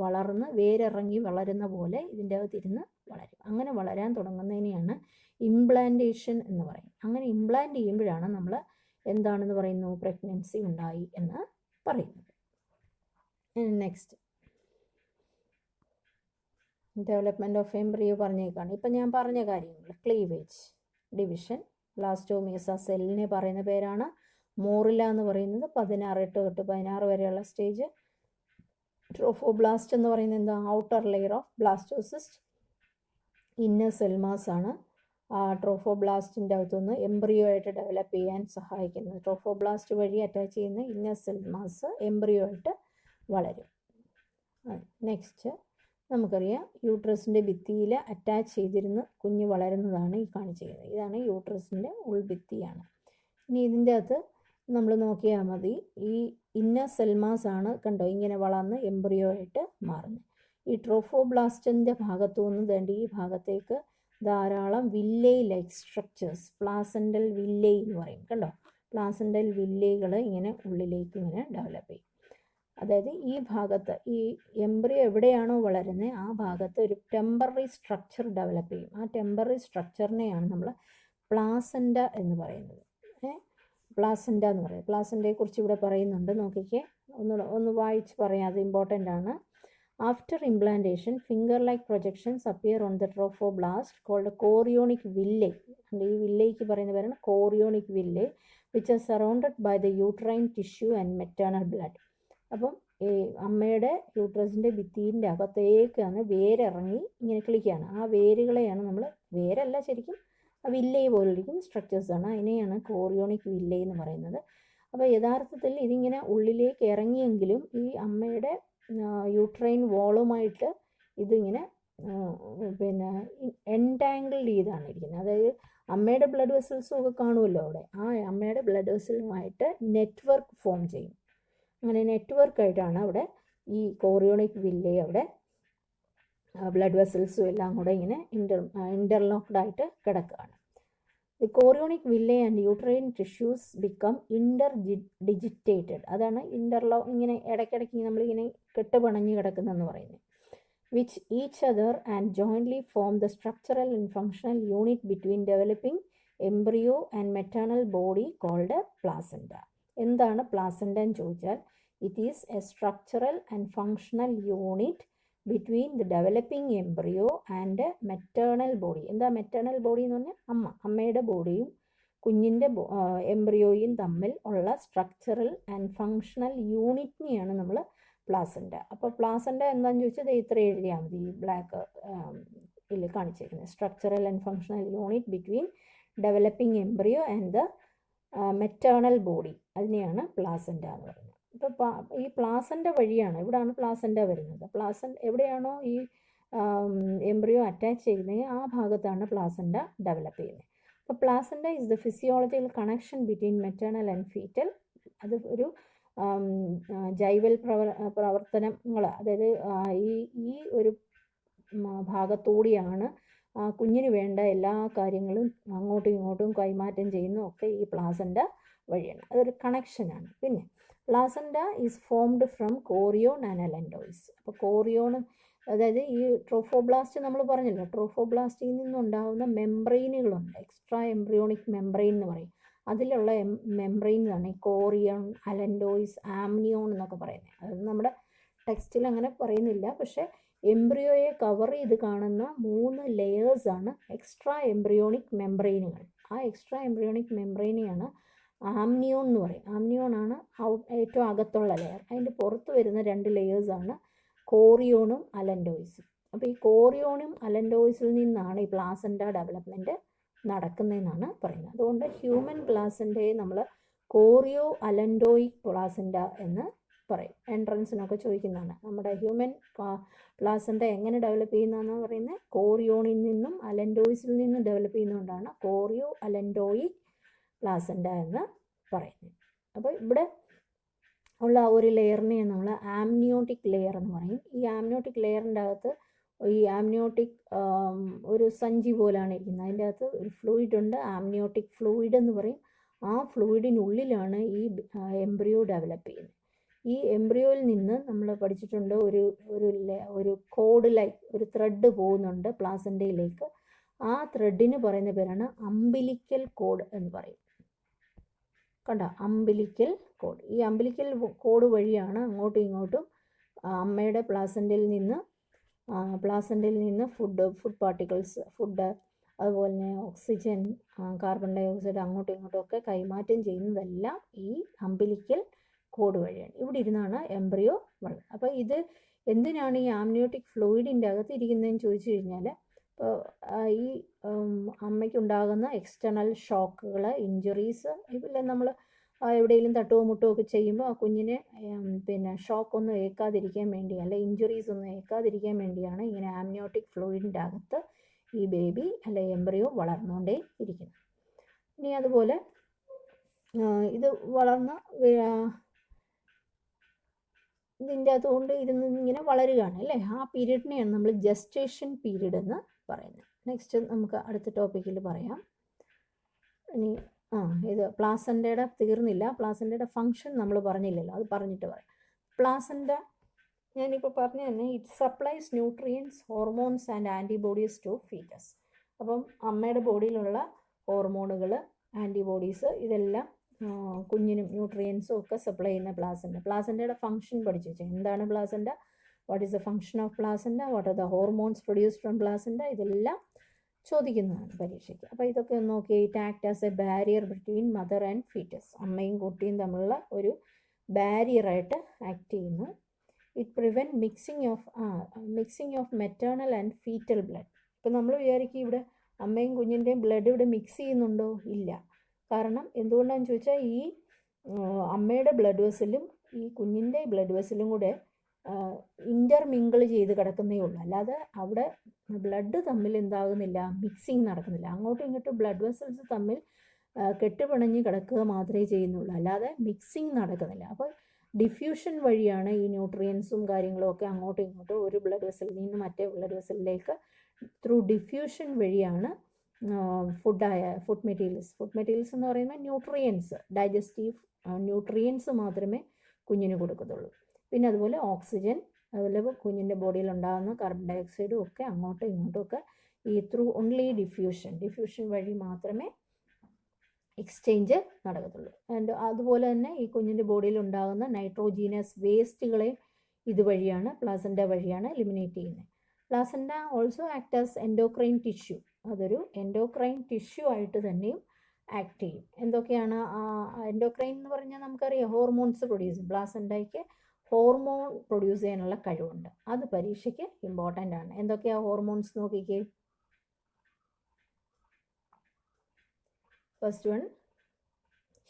വളർന്ന് വേരിറങ്ങി വളരുന്ന പോലെ ഇതിൻ്റെ അകത്തിരുന്ന് വളരും. അങ്ങനെ വളരാൻ തുടങ്ങുന്നതിനെയാണ് ഇംപ്ലാന്റേഷൻ എന്ന് പറയും. അങ്ങനെ ഇംപ്ലാന്റ് ചെയ്യുമ്പോഴാണ് നമ്മൾ എന്താണെന്ന് പറയുന്നു, പ്രഗ്നൻസി ഉണ്ടായി എന്ന് പറയുന്നത്. നെക്സ്റ്റ് ഡെവലപ്മെൻറ്റ് ഓഫ് എംബ്രിയോ പറഞ്ഞേക്കാണ്. ഇപ്പം ഞാൻ പറഞ്ഞ കാര്യങ്ങൾ, ക്ലീവേജ്, ഡിവിഷൻ, ബ്ലാസ്റ്റോമിയസ സെല്ലിനെ പറയുന്ന പേരാണ് മോറില്ല എന്ന് പറയുന്നത്. 16 തൊട്ട് 16 വരെയുള്ള സ്റ്റേജ്. ട്രോഫോബ്ലാസ്റ്റ് എന്ന് പറയുന്നത് എന്താ, outer layer of blastocyst, inner cell mass ആണ് ട്രോഫോബ്ലാസ്റ്റിൻ്റെ അകത്തുനിന്ന് എംബ്രിയോ ആയിട്ട് ഡെവലപ്പ് ചെയ്യാൻ സഹായിക്കുന്നത്. ട്രോഫോബ്ലാസ്റ്റ് വഴി അറ്റാച്ച് ചെയ്യുന്ന ഇന്നർ സെൽമാസ് എംബ്രിയോ ആയിട്ട് വളരും. നെക്സ്റ്റ് നമുക്കറിയാം യൂട്രസിൻ്റെ ഭിത്തിയിൽ അറ്റാച്ച് ചെയ്തിരുന്ന് കുഞ്ഞ് വളരുന്നതാണ് ഈ കാണിച്ചിരിക്കുന്നത്. ഇതാണ് യൂട്രസിൻ്റെ ഉൾഭിത്തിയാണ്. ഇനി ഇതിൻ്റെ അകത്ത് നമ്മൾ നോക്കിയാൽ മതി, ഈ ഇന്നർ സെൽമാസ് ആണ് കണ്ടോ ഇങ്ങനെ വളർന്ന് എംബ്രിയോ ആയിട്ട് മാറുന്നത്. ഈ ട്രോഫോബ്ലാസ്റ്റിൻ്റെ ഭാഗത്തു നിന്ന് വേണ്ടി ഈ ഭാഗത്തേക്ക് ധാരാളം വില്ലൈ ലൈക്ക് സ്ട്രക്ചേഴ്സ്, പ്ലാസെൻ്റൽ വില്ലൈ എന്ന് പറയും. കണ്ടോ, പ്ലാസെൻ്റൽ വില്ലൈകൾ ഇങ്ങനെ ഉള്ളിലേക്ക് ഇങ്ങനെ ഡെവലപ്പ് ചെയ്യും. അതായത് ഈ ഭാഗത്ത് ഈ എംബ്രിയോ എവിടെയാണോ വളരുന്നത് ആ ഭാഗത്ത് ഒരു ടെമ്പററി സ്ട്രക്ചർ ഡെവലപ്പ് ചെയ്യും. ആ ടെമ്പററി സ്ട്രക്ചറിനെയാണ് നമ്മൾ പ്ലാസെൻ്റ എന്ന് പറയുന്നത്. പ്ലാസെൻ്റ എന്ന് പറയും. പ്ലാസെൻ്റയെക്കുറിച്ച് ഇവിടെ പറയുന്നുണ്ട്, നോക്കിക്കേ, ഒന്ന് വായിച്ച് പറയാം, അത് ഇമ്പോർട്ടൻ്റ് ആണ്. After implantation, finger-like projections appear on the trophoblast called chorionic villi. And ഈ വില്ലയ്ക്ക് പറയുന്ന പേരാണ് chorionic villi, which are surrounded by the uterine tissue and maternal blood. അപ്പം ഈ അമ്മയുടെ യൂട്രസിൻ്റെ ഭിത്തിൻ്റെ അകത്തേക്കാണ് വേരിറങ്ങി ഇങ്ങനെ കിളിക്കുകയാണ്. ആ വേരുകളെയാണ് നമ്മൾ, വേരല്ല ശരിക്കും, ആ വില്ലൈ പോലിരിക്കുന്ന സ്ട്രക്ചേഴ്സാണ്, അതിനെയാണ് കോറിയോണിക് വില്ലൈ എന്ന് പറയുന്നത്. അപ്പോൾ യഥാർത്ഥത്തിൽ ഇതിങ്ങനെ ഉള്ളിലേക്ക് ഇറങ്ങിയെങ്കിലും ഈ അമ്മയുടെ യൂട്രൈൻ വോളുമായിട്ട് ഇതിങ്ങനെ പിന്നെ എൻടാങ്കിൾഡ് ചെയ്താണ് ഇരിക്കുന്നത്. അതായത് അമ്മയുടെ ബ്ലഡ് വെസൽസും ഒക്കെ കാണുമല്ലോ അവിടെ, ആ അമ്മയുടെ ബ്ലഡ് വെസലുമായിട്ട് നെറ്റ്വർക്ക് ഫോം ചെയ്യും. അങ്ങനെ നെറ്റ്വർക്കായിട്ടാണ് അവിടെ ഈ കോറിയോണിക് വില്ലൈ അവിടെ ബ്ലഡ് വെസൽസും എല്ലാം കൂടെ ഇങ്ങനെ ഇൻ്റർലോക്ക്ഡായിട്ട് കിടക്കുകയാണ്. The chorionic villi and uterine tissues become interdigitated. അതാണ് ഇങ്ങനെ ഇടയ്ക്കിടയ്ക്ക് നമ്മളിങ്ങനെ കെട്ടുപണഞ്ഞ് കിടക്കുന്നതെന്ന് പറയുന്നത്. Which each other and jointly form the structural and functional unit between developing embryo and maternal body called placenta. എന്താണ് പ്ലാസെൻ്റ എന്ന് ചോദിച്ചാൽ, it is a structural and functional unit between the developing embryo and maternal body. എന്താ maternal body എന്ന് പറഞ്ഞാൽ അമ്മയുടെ ബോഡിയും കുഞ്ഞിൻ്റെ എംബ്രിയോയും തമ്മിൽ ഉള്ള സ്ട്രക്ചറൽ ആൻഡ് ഫങ്ഷണൽ യൂണിറ്റിനെയാണ് നമ്മൾ പ്ലാസെൻ്റ. അപ്പോൾ പ്ലാസെൻ്റ എന്താണെന്ന് ചോദിച്ചാൽ ഇത്ര എഴുതിയാൽ മതി, ഈ ബ്ലാക്ക് ഇതിൽ കാണിച്ചിരിക്കുന്നത് structural and functional unit between developing embryo and the maternal body, അതിനെയാണ് പ്ലാസെൻ്റ എന്ന് പറയുന്നത്. ഇപ്പോൾ ഈ പ്ലാസെൻ്റ വഴിയാണ്, ഇവിടെയാണ് പ്ലാസെൻ്റ വരുന്നത്. എവിടെയാണോ ഈ എംബ്രിയോ അറ്റാച്ച് ചെയ്യുന്നത് ആ ഭാഗത്താണ് പ്ലാസെൻ്റ ഡെവലപ്പ് ചെയ്യുന്നത്. അപ്പോൾ placenta is the physiological connection between maternal and fetal. അത് ഒരു ജൈവൽ പ്രവർത്തനങ്ങൾ, അതായത് ഈ ഒരു ഭാഗത്തൂടിയാണ് കുഞ്ഞിന് വേണ്ട എല്ലാ കാര്യങ്ങളും അങ്ങോട്ടും ഇങ്ങോട്ടും കൈമാറ്റം ചെയ്യുന്നതൊക്കെ ഈ പ്ലാസെൻ്റ വഴിയാണ്. അതൊരു കണക്ഷനാണ്. പിന്നെ placenta is formed from chorion and allantois. അപ്പോൾ കോറിയോൺ, അതായത് ഈ ട്രോഫോബ്ലാസ്റ്റ് നമ്മൾ പറഞ്ഞല്ലോ, ട്രോഫോബ്ലാസ്റ്റിൽ നിന്നുണ്ടാകുന്ന മെംബ്രെയിനുകളുണ്ട്, എക്സ്ട്രാ എംബ്രിയോണിക് മെംബ്രെയിൻ എന്ന് പറയും. അതിലുള്ള മെംബ്രെയിനാണ് ഈ കോറിയോൺ, അലൻഡോയിസ്, ആംനിയോൺ എന്നൊക്കെ പറയുന്നത്. അത് നമ്മുടെ ടെക്സ്റ്റിൽ അങ്ങനെ പറയുന്നില്ല, പക്ഷേ എംബ്രിയോയെ കവർ ചെയ്ത് കാണുന്ന 3 ലെയേഴ്സാണ് എക്സ്ട്രാ എംബ്രിയോണിക് മെംബ്രെയിനുകൾ. ആ എക്സ്ട്രാ എംബ്രിയോണിക് മെംബ്രെയിനെയാണ് ആംനിയോൺ എന്ന് പറയും. ആംനിയോൺ ആണ് ഏറ്റവും അകത്തുള്ള ലെയർ. അതിൻ്റെ പുറത്ത് വരുന്ന 2 ലെയേഴ്സാണ് കോറിയോണും അലൻഡോയിസും. അപ്പോൾ ഈ കോറിയോണും അലൻഡോയിസിൽ നിന്നാണ് ഈ പ്ലാസൻ്റ ഡെവലപ്മെൻറ്റ് നടക്കുന്നതെന്നാണ് പറയുന്നത്. അതുകൊണ്ട് ഹ്യൂമൻ പ്ലാസൻ്റയെ നമ്മൾ കോറിയോ അലൻഡോയിക് പ്ലാസൻ്റ എന്ന് പറയും. എൻട്രൻസിനൊക്കെ ചോദിക്കുന്നതാണ്. നമ്മുടെ ഹ്യൂമൻ പ്ലാസൻ്റ എങ്ങനെ ഡെവലപ്പ് ചെയ്യുന്നതെന്ന് പറയുന്നത് കോറിയോണിൽ നിന്നും അലൻഡോയിസിൽ നിന്നും ഡെവലപ്പ് ചെയ്യുന്നതുകൊണ്ടാണ് കോറിയോ അലൻഡോയിക് പ്ലാസൻ്റ എന്ന് പറയുന്നത്. അപ്പോൾ ഇവിടെ ഉള്ള ഒരു ലെയറിനെ നമ്മൾ ആംനിയോട്ടിക് ലെയർ എന്ന് പറയും. ഈ ആംനിയോട്ടിക് ലെയറിൻ്റെ അകത്ത് ഈ ആംനിയോട്ടിക് ഒരു സഞ്ചി പോലാണ് ഇരിക്കുന്നത്. അതിൻ്റെ അകത്ത് ഒരു ഫ്ലൂയിഡ് ഉണ്ട്, ആംനിയോട്ടിക് ഫ്ലൂയിഡ് എന്ന് പറയും. ആ ഫ്ലൂയിഡിനുള്ളിലാണ് ഈ എംബ്രിയോ ഡെവലപ്പ് ചെയ്യുന്നത്. ഈ എംബ്രിയോയിൽ നിന്ന് നമ്മൾ പഠിച്ചിട്ടുണ്ട് ഒരു കോഡ് ലൈക്ക് ഒരു ത്രെഡ് പോകുന്നുണ്ട് പ്ലാസൻ്റയിലേക്ക്. ആ ത്രെഡിന് പറയുന്ന പേരാണ് അംബിലിക്കൽ കോഡ് എന്ന് പറയും. കണ്ടോ, അംബിലിക്കൽ കോഡ്. ഈ അംബിലിക്കൽ കോഡ് വഴിയാണ് അങ്ങോട്ടും ഇങ്ങോട്ടും അമ്മയുടെ പ്ലാസൻ്റയിൽ നിന്ന് ഫുഡ് പാർട്ടിക്കിൾസ്, അതുപോലെ തന്നെ ഓക്സിജൻ, കാർബൺ ഡൈ ഓക്സൈഡ് അങ്ങോട്ടും ഇങ്ങോട്ടും ഒക്കെ കൈമാറ്റം ചെയ്യുന്നതെല്ലാം ഈ അംബിലിക്കൽ കോഡ് വഴിയാണ്. ഇവിടെ ഇരുന്നാണ് എംബ്രിയോ വളരുന്നത്. അപ്പോൾ ഇത് എന്തിനാണ് ഈ ആംനിയോട്ടിക് ഫ്ലൂയിഡിൻ്റെ അകത്ത് ഇരിക്കുന്നതെന്ന് ചോദിച്ചു കഴിഞ്ഞാൽ, ഇപ്പോൾ ഈ അമ്മയ്ക്കുണ്ടാകുന്ന എക്സ്റ്റേണൽ ഷോക്കുകൾ, ഇഞ്ചുറീസ്, ഇതെല്ലാം നമ്മൾ എവിടെയെങ്കിലും തട്ടുകയോ മുട്ടുകയോ ഒക്കെ ചെയ്യുമ്പോൾ ആ കുഞ്ഞിനെ പിന്നെ ഷോക്കൊന്നും ഏൽക്കാതിരിക്കാൻ വേണ്ടി, അല്ലെ ഇഞ്ചുറീസ് ഒന്നും ഏൽക്കാതിരിക്കാൻ വേണ്ടിയാണ് ഇങ്ങനെ ആംനിയോട്ടിക് ഫ്ലൂയിഡിൻ്റെ അകത്ത് ഈ ബേബി അല്ലെ എംബ്രിയോ വളർന്നുകൊണ്ടേ ഇരിക്കുന്നത്. ഇനി അതുപോലെ ഇത് വളർന്ന ഇതിൻ്റെ അകത്തുകൊണ്ട് ഇങ്ങനെ വളരുകയാണ് അല്ലേ, ആ പീരീഡിനെയാണ് നമ്മൾ ജസ്റ്റേഷൻ പീരീഡ് എന്ന് പറയുന്നത്. നെക്സ്റ്റ് നമുക്ക് അടുത്ത ടോപ്പിക്കിൽ പറയാം. ഇനി ഇത് പ്ലാസൻ്റയുടെ തീർന്നില്ല. പ്ലാസൻ്റയുടെ ഫങ്ഷൻ നമ്മൾ പറഞ്ഞില്ലല്ലോ, അത് പറഞ്ഞിട്ട് പറയാം. പ്ലാസൻ്റ ഞാനിപ്പോൾ പറഞ്ഞു തന്നെ, it supplies nutrients, hormones and antibodies to foetus. അപ്പം അമ്മയുടെ ബോഡിയിലുള്ള ഹോർമോണുകൾ, ആൻറ്റിബോഡീസ്, ഇതെല്ലാം കുഞ്ഞിനും ന്യൂട്രിയൻസും ഒക്കെ സപ്ലൈ ചെയ്യുന്ന പ്ലാസൻ്റ. പ്ലാസൻ്റയുടെ ഫങ്ഷൻ പഠിച്ചു വെച്ചാൽ എന്താണ് placenta, what is the function of placenta, what are the hormones produced from placenta, ഇതെല്ലാം ചോദിക്കുന്നതാണ് പരീക്ഷയ്ക്ക്. അപ്പോൾ ഇതൊക്കെ ഒന്ന് നോക്കി. It act as a barrier between mother and foetus. അമ്മയും കുട്ടിയും തമ്മിലുള്ള ഒരു ബാരിയറായിട്ട് ആക്ട് ചെയ്യുന്നു. It prevent mixing of maternal and foetal blood. ഇപ്പം നമ്മൾ വിചാരിക്കും ഇവിടെ അമ്മയും കുഞ്ഞിൻ്റെയും ബ്ലഡ് ഇവിടെ മിക്സ് ചെയ്യുന്നുണ്ടോ? ഇല്ല. കാരണം എന്തുകൊണ്ടാണെന്ന് ചോദിച്ചാൽ ഈ അമ്മയുടെ ബ്ലഡ് വെസലും ഈ കുഞ്ഞിൻ്റെ ബ്ലഡ് വെസലും കൂടെ ഇൻ്റർമിങ്കിൾ ചെയ്ത് കിടക്കുന്നേ ഉള്ളൂ. അല്ലാതെ അവിടെ ബ്ലഡ് തമ്മിൽ എന്താകുന്നില്ല, മിക്സിങ് നടക്കുന്നില്ല. അങ്ങോട്ടും ഇങ്ങോട്ടും ബ്ലഡ് വെസൽസ് തമ്മിൽ കെട്ടുപിണഞ്ഞ് കിടക്കുക മാത്രമേ ചെയ്യുന്നുള്ളൂ, അല്ലാതെ മിക്സിങ് നടക്കുന്നില്ല. അപ്പോൾ ഡിഫ്യൂഷൻ വഴിയാണ് ഈ ന്യൂട്രിയൻസും കാര്യങ്ങളും ഒക്കെ അങ്ങോട്ടും ഇങ്ങോട്ടും ഒരു ബ്ലഡ് വെസലിൽ നിന്ന് മറ്റേ ബ്ലഡ് വെസലിലേക്ക് ത്രൂ ഡിഫ്യൂഷൻ വഴിയാണ് ഫുഡ് മെറ്റീരിയൽസ് എന്ന് പറയുമ്പോൾ ന്യൂട്രിയൻസ്, ഡൈജസ്റ്റീവ് ന്യൂട്രിയൻസ് മാത്രമേ കുഞ്ഞിന് കൊടുക്കത്തുള്ളൂ. പിന്നെ അതുപോലെ ഓക്സിജൻ, അതുപോലെ കുഞ്ഞിൻ്റെ ബോഡിയിൽ ഉണ്ടാകുന്ന കാർബൺ ഡൈ ഓക്സൈഡും ഒക്കെ അങ്ങോട്ടും ഇങ്ങോട്ടും ഒക്കെ ഈ ത്രൂ ഓൺലി ഡിഫ്യൂഷൻ വഴി മാത്രമേ എക്സ്ചേഞ്ച് നടക്കത്തുള്ളൂ. ആൻഡ് അതുപോലെ തന്നെ ഈ കുഞ്ഞിൻ്റെ ബോഡിയിൽ ഉണ്ടാകുന്ന നൈട്രോജീനസ് വേസ്റ്റുകളെയും ഇതുവഴിയാണ്, പ്ലാസൻ്റ വഴിയാണ് എലിമിനേറ്റ് ചെയ്യുന്നത്. Placenta also act as endocrine tissue. അതൊരു എൻഡോക്രൈൻ ടിഷ്യൂ ആയിട്ട് തന്നെയും ആക്ട് ചെയ്യും. എന്തൊക്കെയാണ് എൻഡോക്രൈൻ എന്ന് പറഞ്ഞാൽ നമുക്കറിയാം, ഹോർമോൺസ് പ്രൊഡ്യൂസ് ചെയ്യും. പ്ലാസൻ്റയ്ക്ക് ഹോർമോൺ പ്രൊഡ്യൂസ് ചെയ്യാനുള്ള കഴിവുണ്ട്. അത് പരീക്ഷയ്ക്ക് ഇമ്പോർട്ടൻ്റ് ആണ്. എന്തൊക്കെയാണ് ഹോർമോൺസ് നോക്കിക്കേ. First one,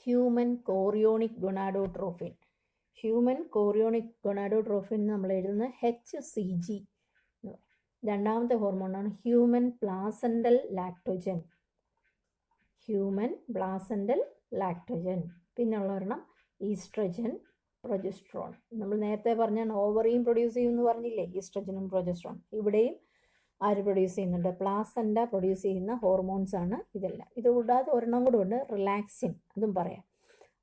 human chorionic ഗൊണാഡോട്രോഫിൻ. Human chorionic ഗൊണാഡോട്രോഫിൻ നമ്മൾ എഴുതുന്ന HCG. രണ്ടാമത്തെ ഹോർമോണാണ് ഹ്യൂമൻ പ്ലാസൻ്റൽ ലാക്ടോജൻ. പിന്നുള്ള ഒരെണ്ണം ഈസ്ട്രജൻ, പ്രൊജസ്ട്രോൺ. നമ്മൾ നേരത്തെ പറഞ്ഞാണ് ഓവറിയും പ്രൊഡ്യൂസ് ചെയ്യുമെന്ന് പറഞ്ഞില്ലേ, ഈസ്ട്രജനും പ്രൊജസ്ട്രോൺ. ഇവിടെയും ആര് പ്രൊഡ്യൂസ് ചെയ്യുന്നുണ്ട്? പ്ലാസൻ്റ പ്രൊഡ്യൂസ് ചെയ്യുന്ന ഹോർമോൺസ് ആണ് ഇതെല്ലാം. ഇതുകൂടാതെ ഒരെണ്ണം കൂടെ ഉണ്ട്, റിലാക്സിൻ, അതും പറയാം.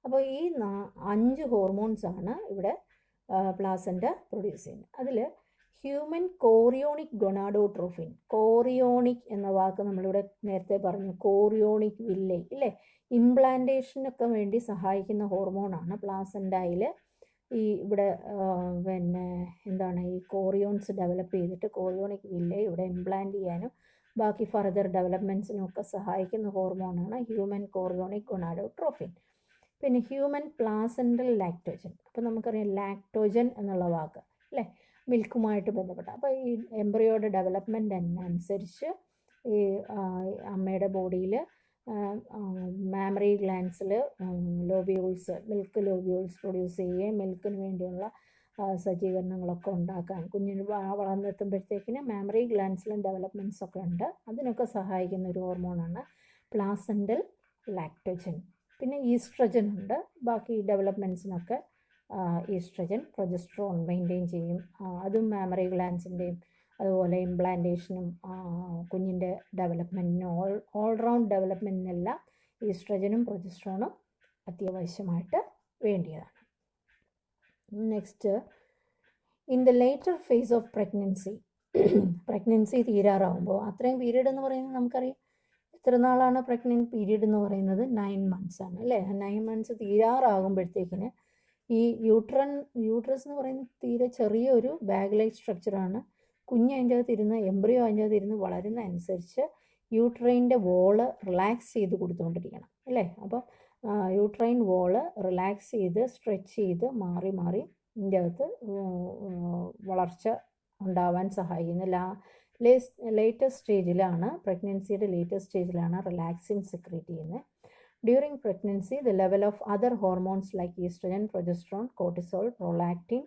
അപ്പോൾ ഈ 5 ഹോർമോൺസ് ആണ് ഇവിടെ പ്ലാസൻ്റ പ്രൊഡ്യൂസ് ചെയ്യുന്നത്. അതിൽ ഹ്യൂമൻ കോറിയോണിക് ഗൊണാഡോട്രോഫിൻ. കോറിയോണിക് എന്ന വാക്ക് നമ്മളിവിടെ നേരത്തെ പറഞ്ഞു. കോറിയോണിക് വില്ലേ ഇല്ലേ, ഇംപ്ലാന്റേഷനൊക്കെ വേണ്ടി സഹായിക്കുന്ന ഹോർമോണാണ്. പ്ലാസൻറ്റയിൽ ഈ ഇവിടെ പിന്നെ എന്താണ് ഈ കോറിയോൺസ് ഡെവലപ്പ് ചെയ്തിട്ട് കോറിയോണിക് വില്ലേ ഇവിടെ ഇംപ്ലാന്റ് ചെയ്യാനും ബാക്കി ഫർദർ ഡെവലപ്മെൻറ്റ്സിനും ഒക്കെ സഹായിക്കുന്ന ഹോർമോണാണ് ഹ്യൂമൻ കോറിയോണിക് ഗൊണാഡോട്രോഫിൻ. പിന്നെ ഹ്യൂമൻ പ്ലാസെൻ്റൽ ലാക്ടോജൻ. അപ്പോൾ നമുക്കറിയാം ലാക്ടോജൻ എന്നുള്ള വാക്ക് അല്ലേ, മിൽക്കുമായിട്ട് ബന്ധപ്പെട്ട. അപ്പോൾ ഈ എംബ്രിയോയുടെ ഡെവലപ്മെൻ്റ് അനുസരിച്ച് ഈ അമ്മയുടെ ബോഡിയിൽ മാമറി ഗ്ലാൻസിൽ ലോബ്യൂൾസ്, മിൽക്ക് ലോബ്യൂൾസ് പ്രൊഡ്യൂസ് ചെയ്യുകയും മിൽക്കിന് വേണ്ടിയുള്ള സജ്ജീകരണങ്ങളൊക്കെ ഉണ്ടാക്കാൻ കുഞ്ഞിന് വളർന്നെത്തുമ്പോഴത്തേക്കിന് മാമറി ഗ്ലാൻസിലും ഡെവലപ്മെൻറ്റ്സ് ഒക്കെ ഉണ്ട്. അതിനൊക്കെ സഹായിക്കുന്ന ഒരു ഹോർമോണാണ് പ്ലാസെൻ്റൽ ലാക്ടോജൻ. പിന്നെ ഈസ്ട്രജൻ ഉണ്ട്. ബാക്കി ഡെവലപ്മെൻറ്റ്സിനൊക്കെ ഈസ്ട്രജൻ, പ്രൊജസ്ട്രോൺ മെയിൻറ്റെയിൻ ചെയ്യും. അതും മാമറി ഗ്ലാൻസിൻ്റെയും അതുപോലെ ഇംപ്ലാന്റേഷനും കുഞ്ഞിൻ്റെ ഡെവലപ്മെൻറ്റിനും ഓൾറൗണ്ട് ഡെവലപ്മെൻറ്റിനെല്ലാം ഈസ്ട്രജനും പ്രൊജസ്ട്രോണും അത്യാവശ്യമായിട്ട് വേണ്ടിയതാണ്. Next, in the later phase of pregnancy. Pregnancy തീരാറാവുമ്പോൾ, അത്രയും പീരീഡ് എന്ന് പറയുന്നത് നമുക്കറിയാം എത്ര നാളാണ് പ്രഗ്നൻറ്റ് പീരീഡ് എന്ന് പറയുന്നത്, 9 months ആണ് അല്ലേ. 9 months തീരാറാകുമ്പോഴത്തേക്കിന് ഈ യൂട്രസ് എന്ന് പറയുന്നത് തീരെ ചെറിയൊരു ബാഗ് ലൈക്ക് സ്ട്രക്ചറാണ്. കുഞ്ഞ് അതിൻ്റെ അകത്തിരുന്ന്, എംബ്രിയോ അതിൻ്റെ അകത്തിരുന്ന് വളരുന്ന അനുസരിച്ച് യൂട്രൈൻ്റെ വോള് റിലാക്സ് ചെയ്ത് കൊടുത്തുകൊണ്ടിരിക്കണം അല്ലേ. അപ്പോൾ യൂട്രൈൻ വോള് റിലാക്സ് ചെയ്ത് സ്ട്രെച്ച് ചെയ്ത് മാറി മാറി ഇതിൻ്റെ അകത്ത് വളർച്ച ഉണ്ടാവാൻ സഹായിക്കുന്ന ലേറ്റസ്റ്റ് സ്റ്റേജിലാണ്, പ്രഗ്നൻസിയുടെ ലേറ്റസ്റ്റ് സ്റ്റേജിലാണ് റിലാക്സിൻ സെക്രീറ്റ് ചെയ്യുന്നത്. During pregnancy the level of other hormones like oestrogen, progesterone, cortisol, prolactin,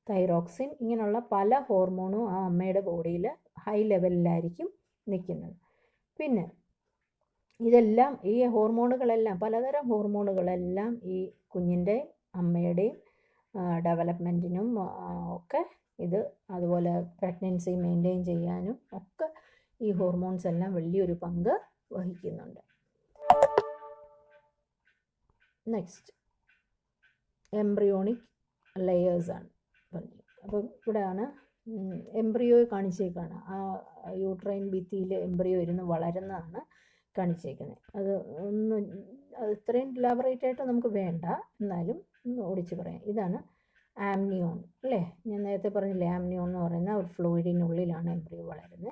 thyroxine, ഇങ്ങനെയുള്ള പല ഹോർമോണും ആ അമ്മയുടെ ബോഡിയിൽ ഹൈ ലെവലിലായിരിക്കും നിൽക്കുന്നത്. പിന്നെ ഇതെല്ലാം, ഈ ഹോർമോണുകളെല്ലാം, പലതരം ഹോർമോണുകളെല്ലാം ഈ കുഞ്ഞിൻ്റെ അമ്മയുടെയും ഡെവലപ്മെൻറ്റിനും ഒക്കെ ഇത്, അതുപോലെ പ്രഗ്നൻസി മെയിൻറ്റെയിൻ ചെയ്യാനും ഒക്കെ ഈ ഹോർമോൺസ് എല്ലാം വലിയൊരു പങ്ക് വഹിക്കുന്നുണ്ട്. നെക്സ്റ്റ്, എംബ്രിയോണിക് ലെയേഴ്സാണ് പറഞ്ഞത്. അപ്പം ഇവിടെയാണ് എംബ്രിയോയെ കാണിച്ചേക്കാണ്. ആ യൂട്രൈൻ ഭിത്തിയിൽ എംബ്രിയോ ഇരുന്ന് വളരുന്നതാണ് കാണിച്ചേക്കുന്നത്. അത് ഇത്രയും ഇലാബറേറ്റ് ആയിട്ട് നമുക്ക് വേണ്ട, എന്നാലും ഒന്ന് ഓടിച്ച് പറയാം. ഇതാണ് ആംനിയോൺ അല്ലേ. ഞാൻ നേരത്തെ പറഞ്ഞില്ലേ, ആംനിയോൺ എന്ന് പറയുന്ന ഒരു ഫ്ലൂയിഡിനുള്ളിലാണ് എംബ്രിയോ വളരുന്നത്.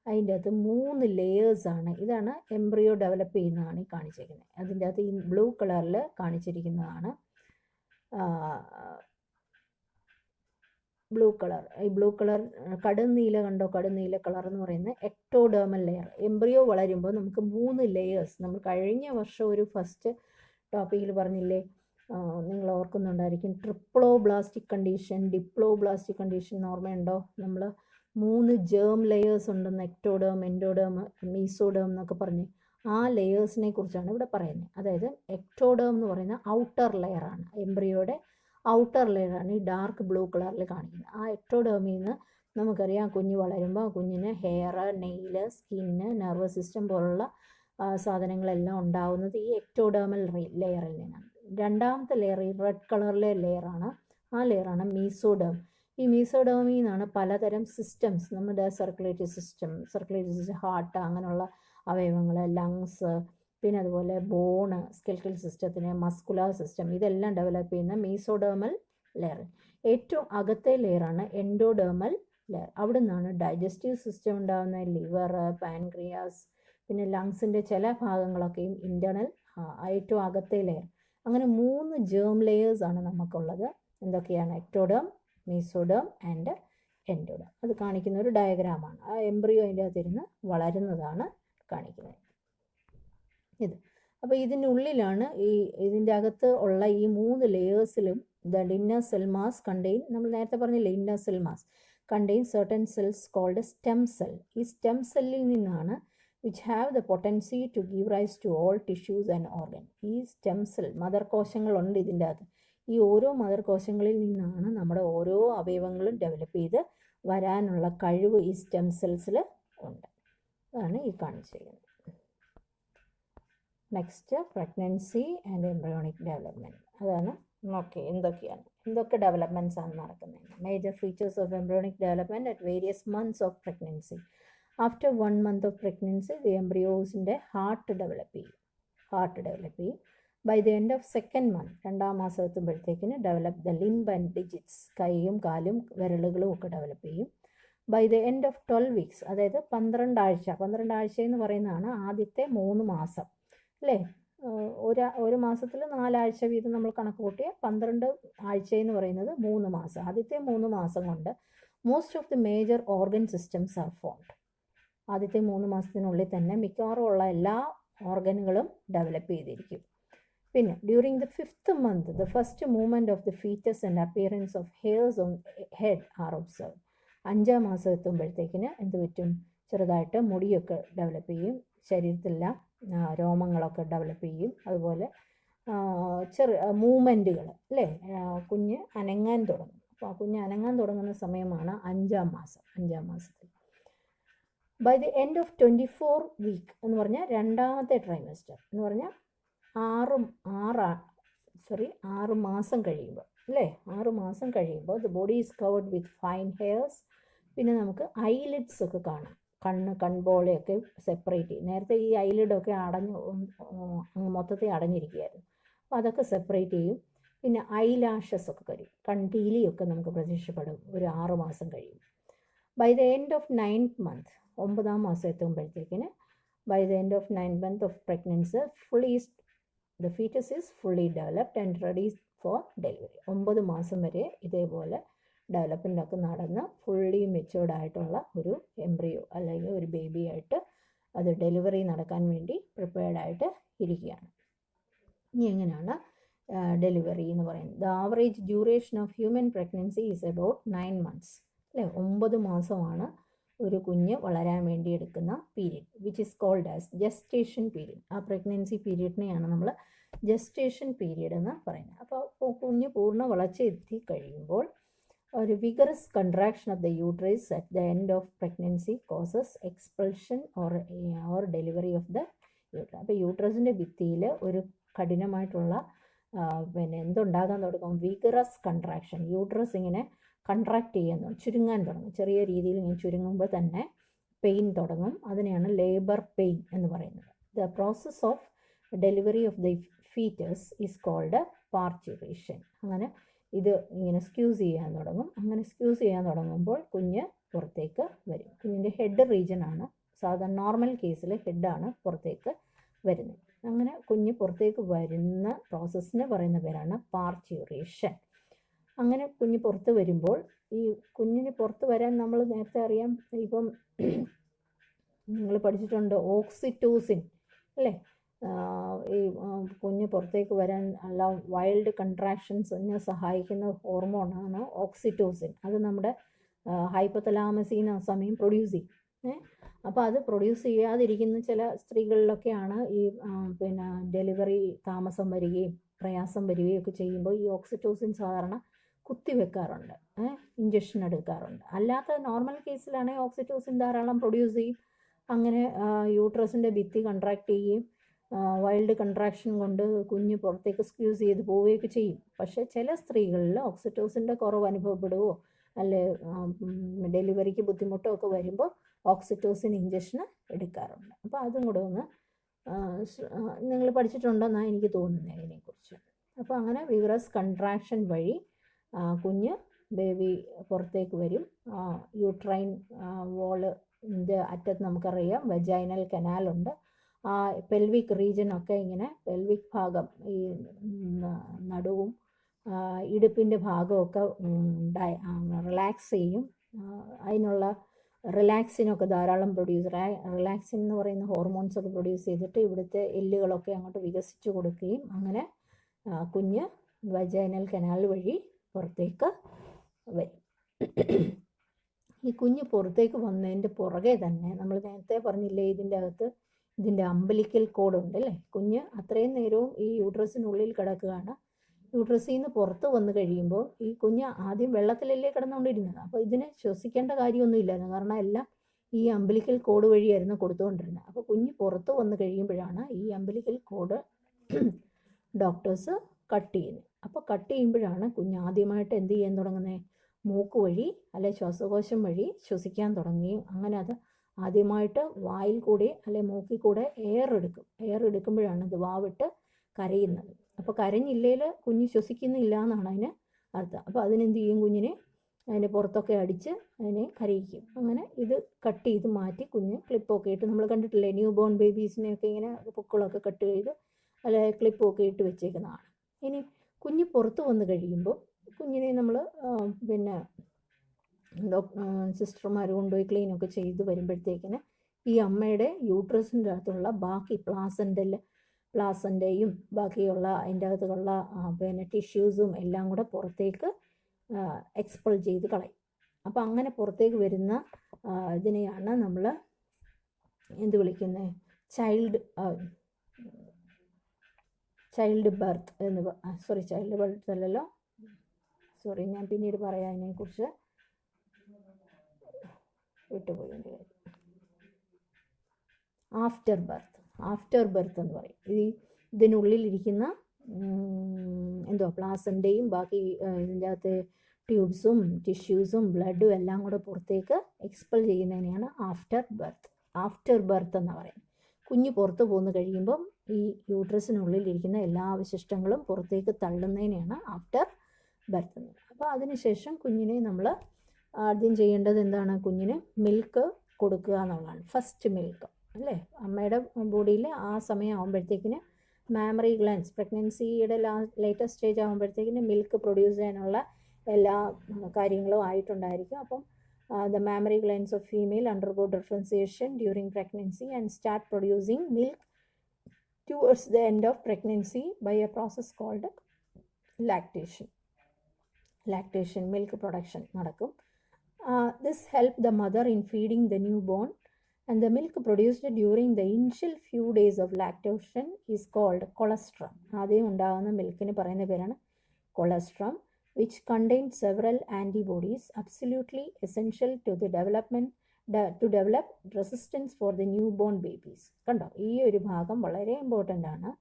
അതിൻ്റെ അകത്ത് 3 ലെയേഴ്സാണ്. ഇതാണ് എംബ്രിയോ ഡെവലപ്പ് ചെയ്യുന്നതാണ് ഈ കാണിച്ചിരിക്കുന്നത്. അതിൻ്റെ അകത്ത് ഈ ബ്ലൂ കളറിൽ കാണിച്ചിരിക്കുന്നതാണ് ബ്ലൂ കളർ. ഈ ബ്ലൂ കളർ കടുന്നീല കണ്ടോ, കടുന്നീല കളർ എന്ന് പറയുന്നത് എക്ടോഡേർമൽ ലെയർ. എംബ്രിയോ വളരുമ്പോൾ നമുക്ക് 3 ലെയേഴ്സ്, നമ്മൾ കഴിഞ്ഞ വർഷം ഒരു ഫസ്റ്റ് ടോപ്പിക്കിൽ പറഞ്ഞില്ലേ, നിങ്ങൾ ഓർക്കുന്നുണ്ടായിരിക്കും, ട്രിപ്ലോബ്ലാസ്റ്റിക് കണ്ടീഷൻ, ഡിപ്ലോബ്ലാസ്റ്റിക് കണ്ടീഷൻ ഓർമ്മയുണ്ടോ? നമ്മൾ 3 ജേം ലെയേഴ്സ് ഉണ്ടെന്ന്, എക്ടോഡേം, എൻഡോഡേം, മീസോഡേം എന്നൊക്കെ പറഞ്ഞ് ആ ലെയേഴ്സിനെ കുറിച്ചാണ് ഇവിടെ പറയുന്നത്. അതായത് എക്ടോഡേം എന്ന് പറയുന്ന ഔട്ടർ ലെയറാണ്, എംബ്രിയോയുടെ ഔട്ടർ ലെയറാണ് ഈ ഡാർക്ക് ബ്ലൂ കളറിൽ കാണിക്കുന്നത്. ആ എക്ടോഡേമിൽ നിന്ന് നമുക്കറിയാം കുഞ്ഞ് വളരുമ്പോൾ കുഞ്ഞിന് hair, nail, skin, nervous system പോലുള്ള സാധനങ്ങളെല്ലാം ഉണ്ടാവുന്നത് ഈ എക്ടോഡേമൽ ലെയറിൽ നിന്നാണ്. രണ്ടാമത്തെ ലെയർ ഈ റെഡ് കളറിലെ ലെയറാണ്, ആ ലെയറാണ് മീസോഡേം. ഈ മീസോഡേമിൽ നിന്നാണ് പലതരം സിസ്റ്റംസ്, നമ്മുടെ സർക്കുലേറ്ററി സിസ്റ്റം, ഹാർട്ട്, അങ്ങനെയുള്ള അവയവങ്ങൾ, ലങ്സ്, പിന്നെ അതുപോലെ ബോണ്, സ്കെൽറ്റൽ സിസ്റ്റത്തിന്, മസ്കുലാർ സിസ്റ്റം, ഇതെല്ലാം ഡെവലപ്പ് ചെയ്യുന്ന മീസോഡേമൽ ലെയർ. ഏറ്റവും അകത്തെ ലെയറാണ് എൻഡോഡേമൽ ലെയർ. അവിടെ നിന്നാണ് ഡൈജസ്റ്റീവ് സിസ്റ്റം ഉണ്ടാകുന്ന ലിവർ, പാൻക്രിയാസ്, പിന്നെ ലങ്സിൻ്റെ ചില ഭാഗങ്ങളൊക്കെയും ഇൻറ്റേർണൽ ഏറ്റവും അകത്തെ ലെയർ. അങ്ങനെ 3 ജേം ലെയേഴ്സാണ് നമുക്കുള്ളത്. എന്തൊക്കെയാണ്? Ectoderm, mesoderm and endoderm. അത് കാണിക്കുന്ന ഒരു ഡയഗ്രാമാണ്. ആ എംബ്രിയോ അതിൻ്റെ അകത്തിരുന്ന് വളരുന്നതാണ് കാണിക്കുന്നത് ഇത്. അപ്പോൾ ഇതിനുള്ളിലാണ് ഇതിൻ്റെ അകത്ത് ഉള്ള ഈ 3 ലെയേഴ്സിലും the inner cell mass contain, നമ്മൾ നേരത്തെ പറഞ്ഞില്ലേ inner cell mass contain certain cells called stem cell. ഈ സ്റ്റെം സെല്ലിൽ നിന്നാണ് which have the potency to give rise to all tissues and organ. ഈ സ്റ്റെം സെൽ, മദർ കോശങ്ങളുണ്ട് ഇതിൻ്റെ അകത്ത്. ഈ ഓരോ മദർ കോശങ്ങളിൽ നിന്നാണ് നമ്മുടെ ഓരോ അവയവങ്ങളും ഡെവലപ്പ് ചെയ്ത് വരാനുള്ള കഴിവ് ഈ സ്റ്റെം സെൽസിൽ ഉണ്ട്. അതാണ് ഈ കാണിച്ചിരിക്കുന്നത്. Next, pregnancy and embryonic development. അതാണ് എന്തൊക്കെ ഡെവലപ്മെൻറ്റ്സ് ആണ് നടക്കുന്നത്. Major features of embryonic development at various months of pregnancy. After 1 month of pregnancy the എംബ്രിയോസിൻ്റെ ഹാർട്ട് ഡെവലപ്പ് ചെയ്യും. By the end of 2nd month, 2ാം മാസം എത്തുമ്പോഴത്തേക്കിന് develop the limb and digits, കൈയും കാലും വിരലുകളും ഒക്കെ ഡെവലപ്പ് ചെയ്യും. By the end of 12 weeks, അതായത് 12 ആഴ്ച എന്ന് പറയുന്നതാണ് ആദ്യത്തെ 3 മാസം അല്ലേ. ഒരു മാസത്തിൽ 4 ആഴ്ച വീതം നമ്മൾ കണക്ക് കൂട്ടിയ 12 ആഴ്ച എന്ന് പറയുന്നത് 3 മാസം. ആദ്യത്തെ 3 മാസം കൊണ്ട് most of the major organ systems are formed. ആദ്യത്തെ 3 മാസത്തിനുള്ളിൽ തന്നെ മിക്കവാറും ഉള്ള എല്ലാ ഓർഗനുകളും ഡെവലപ്പ് ചെയ്തിരിക്കും. പിന്നെ during the 5th month the first movement of the foetus and appearance of hairs on head are observe. 5ാം മാസം എത്തുമ്പോഴത്തേക്കിന് എന്ത് പറ്റും, ചെറുതായിട്ട് മുടിയൊക്കെ ഡെവലപ്പ് ചെയ്യും, ശരീരത്തിലെല്ലാം രോമങ്ങളൊക്കെ ഡെവലപ്പ് ചെയ്യും. അതുപോലെ മൂവ്മെൻറ്റുകൾ അല്ലേ, കുഞ്ഞ് അനങ്ങാൻ തുടങ്ങും. അപ്പോൾ ആ കുഞ്ഞ് അനങ്ങാൻ തുടങ്ങുന്ന സമയമാണ് 5ാം മാസത്തിൽ. By the end of 24 week എന്ന് പറഞ്ഞാൽ 2ാമത്തെ ട്രൈമസ്റ്റർ എന്ന് പറഞ്ഞാൽ 6 മാസം കഴിയുമ്പോൾ അല്ലേ, 6 മാസം കഴിയുമ്പോൾ the body is covered with fine hairs. പിന്നെ നമുക്ക് ഐലിഡ്സ് ഒക്കെ കാണാം, കൺപോളയൊക്കെ സെപ്പറേറ്റ് ചെയ്യും. നേരത്തെ ഈ ഐലിഡൊക്കെ മൊത്തത്തിൽ അടഞ്ഞിരിക്കുകയായിരുന്നു, അപ്പോൾ അതൊക്കെ സെപ്പറേറ്റ് ചെയ്യും. പിന്നെ ഐലാഷസ് ഒക്കെ വരും, കൺപീലിയൊക്കെ നമുക്ക് പ്രത്യക്ഷപ്പെടും ഒരു 6 മാസം കഴിയും. By the end of 9th month, 9ാം മാസം എത്തുമ്പോഴത്തേക്കിന് by the end of 9th month of pregnancy the fetus is fully developed and ready for delivery. 9 മാസം വരെ ഇതേപോലെ ഡെവലപ്മെൻ്റ് ഒക്കെ നടന്ന് ഫുള്ളി മെച്യൂർഡ് ആയിട്ടുള്ള ഒരു എംബ്രിയോ അല്ലെങ്കിൽ ഒരു ബേബി ആയിട്ട് അത് ഡെലിവറി നടക്കാൻ വേണ്ടി പ്രിപ്പയർഡ് ആയിട്ട് ഇരിക്കുകയാണ്. ഇനി എങ്ങനെയാണ് ഡെലിവറി എന്ന് പറയുന്നത്? The average duration of human pregnancy is about 9 months അല്ലേ. 9 മാസമാണ് ഒരു കുഞ്ഞ് വളരാൻ വേണ്ടി എടുക്കുന്ന period, which is called as gestation period. ആ പ്രഗ്നൻസി പീരീഡിനെയാണ് നമ്മൾ ജസ്റ്റേഷൻ പീരീഡ് എന്ന് പറയുന്നത്. അപ്പോൾ കുഞ്ഞ് പൂർണ്ണ വളർച്ച എത്തി കഴിയുമ്പോൾ ഒരു vigorous contraction of the uterus at the end of pregnancy causes expulsion or delivery of the uterus. അപ്പോൾ യൂട്രസിൻ്റെ ഭിത്തിയിൽ ഒരു കഠിനമായിട്ടുള്ള എന്തുണ്ടാകാൻ തുടങ്ങും, വിഗറസ് കൺട്രാക്ഷൻ. യൂട്രസ് ഇങ്ങനെ കൺട്രാക്ട് ചുരുങ്ങാൻ തുടങ്ങും. ചെറിയ രീതിയിൽ ഇങ്ങനെ ചുരുങ്ങുമ്പോൾ തന്നെ പെയിൻ തുടങ്ങും. അതിനെയാണ് ലേബർ പെയിൻ എന്ന് പറയുന്നത്. The process of delivery of the fetus is called parturition. അങ്ങനെ ഇത് ഇങ്ങനെ സ്ക്യൂസ് ചെയ്യാൻ തുടങ്ങും. അങ്ങനെ സ്ക്യൂസ് ചെയ്യാൻ തുടങ്ങുമ്പോൾ കുഞ്ഞ് പുറത്തേക്ക് വരും. കുഞ്ഞിൻ്റെ ഹെഡ് റീജിയനാണ് സാധാരണ നോർമൽ കേസിൽ ഹെഡാണ് പുറത്തേക്ക് വരുന്നത്. അങ്ങനെ കുഞ്ഞ് പുറത്തേക്ക് വരുന്ന പ്രോസസ്സിന് പറയുന്ന പേരാണ് പാർച്യൂറേഷൻ. അങ്ങനെ കുഞ്ഞ് പുറത്ത് വരുമ്പോൾ ഈ കുഞ്ഞിന് പുറത്ത് വരാൻ നമ്മൾ നേരത്തെ അറിയാം, ഇപ്പം നിങ്ങൾ പഠിച്ചിട്ടുണ്ട് ഓക്സിറ്റോസിൻ അല്ലേ. ഈ കുഞ്ഞ് പുറത്തേക്ക് വരാൻ ഉള്ള വൈൽഡ് കൺട്രാക്ഷൻസിന് സഹായിക്കുന്ന ഹോർമോണാണ് ഓക്സിറ്റോസിൻ. അത് നമ്മുടെ ഹൈപ്പോതലാമസിന് ആ സമയം പ്രൊഡ്യൂസ് ചെയ്യും. അപ്പോൾ അത് പ്രൊഡ്യൂസ് ചെയ്യാതിരിക്കുന്ന ചില സ്ത്രീകളിലൊക്കെയാണ് ഈ ഡെലിവറി താമസം വരികയും പ്രയാസം വരികയും ഒക്കെ ചെയ്യുമ്പോൾ ഈ ഓക്സിറ്റോസിൻ സാധാരണ കുത്തിവെക്കാറുണ്ട്, ഇഞ്ചക്ഷൻ എടുക്കാറുണ്ട്. അല്ലാത്ത നോർമൽ കേസിലാണെങ്കിൽ ഓക്സിറ്റോസിൻ ധാരാളം പ്രൊഡ്യൂസ് ചെയ്യും. അങ്ങനെ യൂട്രസിൻ്റെ ഭിത്തി കൺട്രാക്ട് ചെയ്യുകയും വൈൽഡ് കൺട്രാക്ഷൻ കൊണ്ട് കുഞ്ഞ് പുറത്തേക്ക് സ്ക്യൂസ് ചെയ്ത് പോവുകയൊക്കെ ചെയ്യും. പക്ഷേ ചില സ്ത്രീകളിൽ ഓക്സിറ്റോസിൻ്റെ കുറവ് അനുഭവപ്പെടുകയോ അല്ലെ ഡെലിവറിക്ക് ബുദ്ധിമുട്ടോ ഒക്കെ വരുമ്പോൾ ഓക്സിറ്റോസിൻ ഇഞ്ചക്ഷന് എടുക്കാറുണ്ട്. അപ്പോൾ അതും കൂടെ ഒന്ന് നിങ്ങൾ പഠിച്ചിട്ടുണ്ടെന്നാണ് എനിക്ക് തോന്നുന്നത് ഇതിനെക്കുറിച്ച്. അപ്പോൾ അങ്ങനെ വിഗ്രസ് കൺട്രാക്ഷൻ വഴി കുഞ്ഞ് ബേബി പുറത്തേക്ക് വരും. യൂട്രൈൻ വോളിൻ്റെ അറ്റത്ത് നമുക്കറിയാം വെജൈനൽ കനാലുണ്ട്. ആ പെൽവിക് റീജിയനൊക്കെ ഇങ്ങനെ പെൽവിക് ഭാഗം ഈ നടുവും ഇടുപ്പിൻ്റെ ഭാഗമൊക്കെ റിലാക്സ് ചെയ്യും. അതിനുള്ള റിലാക്സിനൊക്കെ ധാരാളം റിലാക്സിൻ എന്ന് പറയുന്ന ഹോർമോൺസൊക്കെ പ്രൊഡ്യൂസ് ചെയ്തിട്ട് ഇവിടുത്തെ എല്ലുകളൊക്കെ അങ്ങോട്ട് വികസിച്ച് കൊടുക്കുകയും അങ്ങനെ കുഞ്ഞ് വജൈനൽ കനാൽ വഴി പുറത്തേക്ക് വരും. ഈ കുഞ്ഞ് പുറത്തേക്ക് വന്നതിൻ്റെ പുറകെ തന്നെ നമ്മൾ നേരത്തെ പറഞ്ഞില്ലേ, ഇതിൻ്റെ അംബലിക്കൽ കോഡ് ഉണ്ട് അല്ലേ. കുഞ്ഞ് അത്രയും നേരവും ഈ യൂട്രസിനുള്ളിൽ കിടക്കുകയാണ്. യൂട്രസിൽ നിന്ന് പുറത്ത് വന്നു കഴിയുമ്പോൾ ഈ കുഞ്ഞ് ആദ്യം വെള്ളത്തിലല്ലേ കിടന്നുകൊണ്ടിരുന്നത്. അപ്പോൾ ഇതിന് ശ്വസിക്കേണ്ട കാര്യമൊന്നുമില്ലായിരുന്നു, കാരണം എല്ലാം ഈ അംബലിക്കൽ കോഡ് വഴിയായിരുന്നു കൊടുത്തുകൊണ്ടിരുന്നത്. അപ്പോൾ കുഞ്ഞ് പുറത്ത് വന്നു കഴിയുമ്പോഴാണ് ഈ അംബലിക്കൽ കോഡ് ഡോക്ടേഴ്സ് കട്ട് ചെയ്യുന്നത്. അപ്പോൾ കട്ട് ചെയ്യുമ്പോഴാണ് കുഞ്ഞ് ആദ്യമായിട്ട് എന്ത് ചെയ്യാൻ തുടങ്ങുന്നത്, മൂക്ക് വഴി അല്ലെ ശ്വാസകോശം വഴി ശ്വസിക്കാൻ തുടങ്ങുകയും അങ്ങനെ അത് ആദ്യമായിട്ട് വായിൽ കൂടി അല്ലെ മൂക്കിൽ കൂടെ എയർ എടുക്കുമ്പോഴാണ് ഇത് വാവിട്ട് കരയുന്നത്. അപ്പോൾ കരഞ്ഞില്ലേൽ കുഞ്ഞ് ശ്വസിക്കുന്നില്ല എന്നാണ് അതിന് അർത്ഥം. അപ്പോൾ അതിനെന്ത് ചെയ്യും, കുഞ്ഞിനെ അതിൻ്റെ പുറത്തൊക്കെ അടിച്ച് അതിനെ കരയിക്കും. അങ്ങനെ ഇത് കട്ട് ചെയ്ത് മാറ്റി കുഞ്ഞ് ക്ലിപ്പൊക്കെ ഇട്ട്, നമ്മൾ കണ്ടിട്ടില്ലേ ന്യൂ ബോൺ ബേബീസിനെയൊക്കെ ഇങ്ങനെ പൊക്കിളൊക്കെ കട്ട് ചെയ്ത് അല്ലെ ക്ലിപ്പൊക്കെ ഇട്ട് വെച്ചേക്കുന്നതാണ്. ഇനി കുഞ്ഞ് പുറത്ത് വന്ന് കഴിയുമ്പോൾ കുഞ്ഞിനെ നമ്മൾ പിന്നെ സിസ്റ്റർമാർ കൊണ്ടുപോയി ക്ലീനൊക്കെ ചെയ്ത് വരുമ്പോഴത്തേക്കിന് ഈ അമ്മയുടെ യൂട്രസിൻ്റെ അകത്തുള്ള ബാക്കി പ്ലാസൻ്റെയും ബാക്കിയുള്ള അതിൻ്റെ അകത്തുള്ള പിന്നെ ടിഷ്യൂസും എല്ലാം കൂടെ പുറത്തേക്ക് എക്സ്പെൽ ചെയ്ത് കളയും. അപ്പോൾ അങ്ങനെ പുറത്തേക്ക് വരുന്ന ഇതിനെയാണ് നമ്മൾ എന്ത് വിളിക്കുന്നത്, ചൈൽഡ് ബർത്ത് എന്ന് ചൈൽഡ് ബർത്ത് അല്ലല്ലോ, ഞാൻ പിന്നീട് പറയാം അതിനെക്കുറിച്ച്, വിട്ടുപോയി. ആഫ്റ്റർ ബർത്ത് എന്ന് പറയും. ഇതിനുള്ളിലിരിക്കുന്ന പ്ലാസൻ്റെയും ബാക്കി ഇതിൻ്റെ അകത്ത് ട്യൂബ്സും ടിഷ്യൂസും ബ്ലഡും എല്ലാം കൂടെ പുറത്തേക്ക് എക്സ്പെൽ ചെയ്യുന്നതിനെയാണ് ആഫ്റ്റർ ബർത്ത് എന്ന് പറയുന്നത്. കുഞ്ഞ് പുറത്ത് പോന്ന് കഴിയുമ്പം ഈ യൂട്രസിനുള്ളിലിരിക്കുന്ന എല്ലാ അവശിഷ്ടങ്ങളും പുറത്തേക്ക് തള്ളുന്നതിനെയാണ് ആഫ്റ്റർ ബർത്ത് എന്ന്. അപ്പോൾ അതിനുശേഷം കുഞ്ഞിനെ നമ്മൾ ആദ്യം ചെയ്യേണ്ടത് എന്താണ്, കുഞ്ഞിന് മിൽക്ക് കൊടുക്കുക എന്നുള്ളതാണ്. ഫസ്റ്റ് മിൽക്ക് അല്ലേ, അമ്മയുടെ ബോഡിയിൽ ആ സമയം ആകുമ്പോഴത്തേക്കിന് മാമറി ഗ്ലാൻസ് പ്രഗ്നൻസിയുടെ ലേറ്റസ്റ്റ് സ്റ്റേജ് ആകുമ്പോഴത്തേക്കിന് മിൽക്ക് പ്രൊഡ്യൂസ് ചെയ്യാനുള്ള എല്ലാ കാര്യങ്ങളും ആയിട്ടുണ്ടായിരിക്കും. അപ്പം the mammary glands of female undergo differentiation during pregnancy and start producing milk towards the end of pregnancy by a process called lactation. Milk production നടക്കും. This helps the mother in feeding the newborn, and the milk produced during the initial few days of lactation is called colostrum. ആദ്യം ഉണ്ടാകുന്ന മിൽക്കിന് പറയുന്ന പേരാണ് colostrum, which contains several antibodies absolutely essential to develop resistance for the newborn babies. കണ്ടോ, ഈ ഒരു ഭാഗം വളരെ important ആണ്.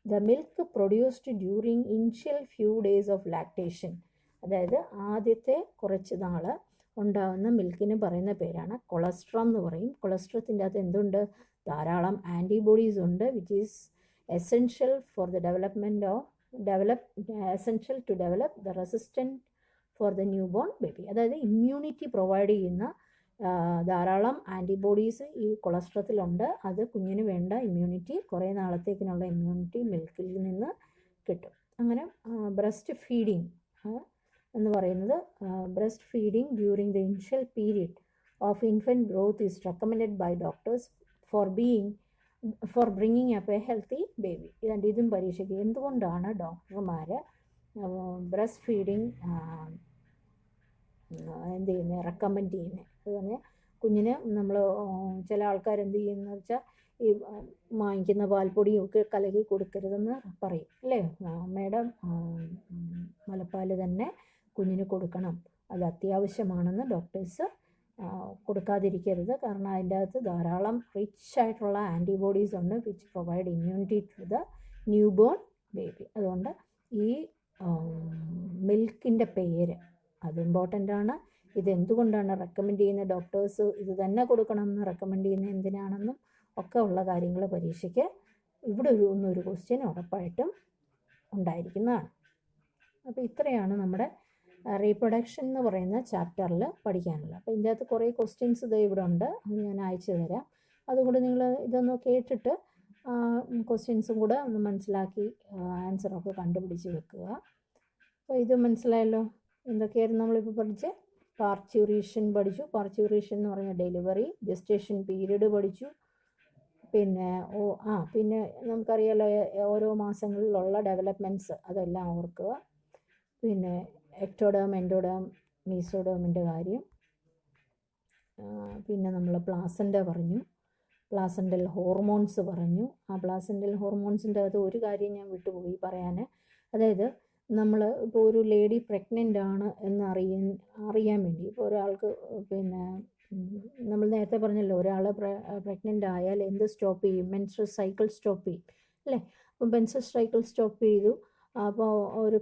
The milk produced during initial few days of lactation, അതായത് ആദ്യത്തെ കുറച്ച് നാൾ ഉണ്ടാകുന്ന മിൽക്കിന് പറയുന്ന പേരാണ് കൊളസ്ട്രം എന്ന് പറയും. കൊളസ്ട്രത്തിൻ്റെ അകത്ത് എന്തുണ്ട്, ധാരാളം ആൻറ്റിബോഡീസ് ഉണ്ട്, which is essential for the essential to develop the resistant for the newborn baby. അതായത് ഇമ്മ്യൂണിറ്റി പ്രൊവൈഡ് ചെയ്യുന്ന ധാരാളം ആൻറ്റിബോഡീസ് ഈ കൊളസ്ട്രത്തിലുണ്ട്. അത് കുഞ്ഞിന് വേണ്ട ഇമ്മ്യൂണിറ്റി, കുറേ നാളത്തേക്കിനുള്ള ഇമ്മ്യൂണിറ്റി മിൽക്കിൽ നിന്ന് കിട്ടും. അങ്ങനെ ബ്രസ്റ്റ് ഫീഡിങ് എന്ന് പറയുന്നത്, breast feeding during the initial period of infant growth is recommended by doctors for bringing up a healthy baby. ഇതും പരീക്ഷയ്ക്ക് എന്തുകൊണ്ടാണ് ഡോക്ടർമാർ ബ്രസ്റ്റ് ഫീഡിങ് എന്ത് ചെയ്യുന്നത്, റെക്കമെൻഡ് ചെയ്യുന്നത്. അത് പറഞ്ഞാൽ കുഞ്ഞിന് നമ്മൾ ചില ആൾക്കാർ എന്ത് ചെയ്യുന്നത് വെച്ചാൽ ഈ വാങ്ങിക്കുന്ന പാൽപ്പൊടിയും ഒക്കെ കലക്കി കൊടുക്കരുതെന്ന് പറയും അല്ലേ. അമ്മയുടെ മുലപ്പാൽ തന്നെ കുഞ്ഞിന് കൊടുക്കണം, അത് അത്യാവശ്യമാണെന്ന് ഡോക്ടേഴ്സ് കൊടുക്കാതിരിക്കരുത്. കാരണം അതിൻ്റെ അകത്ത് ധാരാളം റിച്ച് ആയിട്ടുള്ള ആൻറ്റിബോഡീസ് ഉണ്ട്, which provide immunity to the new born baby. അതുകൊണ്ട് ഈ മിൽക്കിൻ്റെ പേര് അത് ഇമ്പോർട്ടൻ്റ് ആണ്. ഇതെന്തുകൊണ്ടാണ് റെക്കമെൻഡ് ചെയ്യുന്ന ഡോക്ടേഴ്സ് ഇത് തന്നെ കൊടുക്കണം എന്ന് റെക്കമെൻഡ് ചെയ്യുന്നത് എന്തിനാണെന്നും ഒക്കെ ഉള്ള കാര്യങ്ങൾ പരീക്ഷയ്ക്ക് ഇവിടെ ഒരു ക്വസ്റ്റ്യൻ ഉറപ്പായിട്ടും ഉണ്ടായിരിക്കുന്നതാണ്. അപ്പോൾ ഇത്രയാണ് നമ്മുടെ റീപ്രൊഡക്ഷൻ എന്ന് പറയുന്ന ചാപ്റ്ററിൽ പഠിക്കാനുള്ളത്. അപ്പോൾ ഇതിൻ്റെ അകത്ത് കുറേ ക്വസ്റ്റ്യൻസ് ഇവിടെ ഉണ്ട്, അത് ഞാൻ അയച്ചു തരാം. അതുകൊണ്ട് നിങ്ങൾ ഇതൊന്ന് കേട്ടിട്ട് ക്വസ്റ്റ്യൻസും കൂടെ ഒന്ന് മനസ്സിലാക്കി ആൻസറൊക്കെ കണ്ടുപിടിച്ച് വെക്കുക. അപ്പോൾ ഇത് മനസ്സിലായല്ലോ, എന്തൊക്കെയായിരുന്നു നമ്മളിപ്പോൾ പഠിച്ച്. പാർച്യൂറേഷൻ പഠിച്ചു. പാർച്യൂറേഷൻ എന്ന് പറഞ്ഞാൽ ഡെലിവറി, ജസ്റ്റേഷൻ പീരീഡ് പഠിച്ചു. പിന്നെ പിന്നെ നമുക്കറിയാലോ ഓരോ മാസങ്ങളിലുള്ള ഡെവലപ്മെൻറ്റ്സ് അതെല്ലാം ഓർക്കുക. പിന്നെ എക്ടോഡേം, എൻഡോഡേം, മീസോഡേമിൻ്റെ കാര്യം. പിന്നെ നമ്മൾ പ്ലാസൻ്റ പറഞ്ഞു, പ്ലാസൻ്റൽ ഹോർമോൺസ് പറഞ്ഞു. ആ പ്ലാസൻ്റൽ ഹോർമോൺസിൻ്റെ അകത്ത് ഒരു കാര്യം ഞാൻ വിട്ടുപോയി പറയാൻ. അതായത് നമ്മൾ ഇപ്പോൾ ഒരു ലേഡി പ്രഗ്നൻ്റ് ആണ് എന്ന് അറിയാൻ വേണ്ടി, ഇപ്പോൾ ഒരാൾക്ക് പിന്നെ നമ്മൾ നേരത്തെ പറഞ്ഞല്ലോ ഒരാൾ പ്രഗ്നൻ്റ് ആയാൽ എന്ത് സ്റ്റോപ്പ് ചെയ്യും, മെൻസ്ട്രൽ സൈക്കിൾ സ്റ്റോപ്പ് ചെയ്യും അല്ലേ. അപ്പോൾ മെൻസ്ട്രൽ സൈക്കിൾ സ്റ്റോപ്പ് ചെയ്തു, അപ്പോൾ ഒരു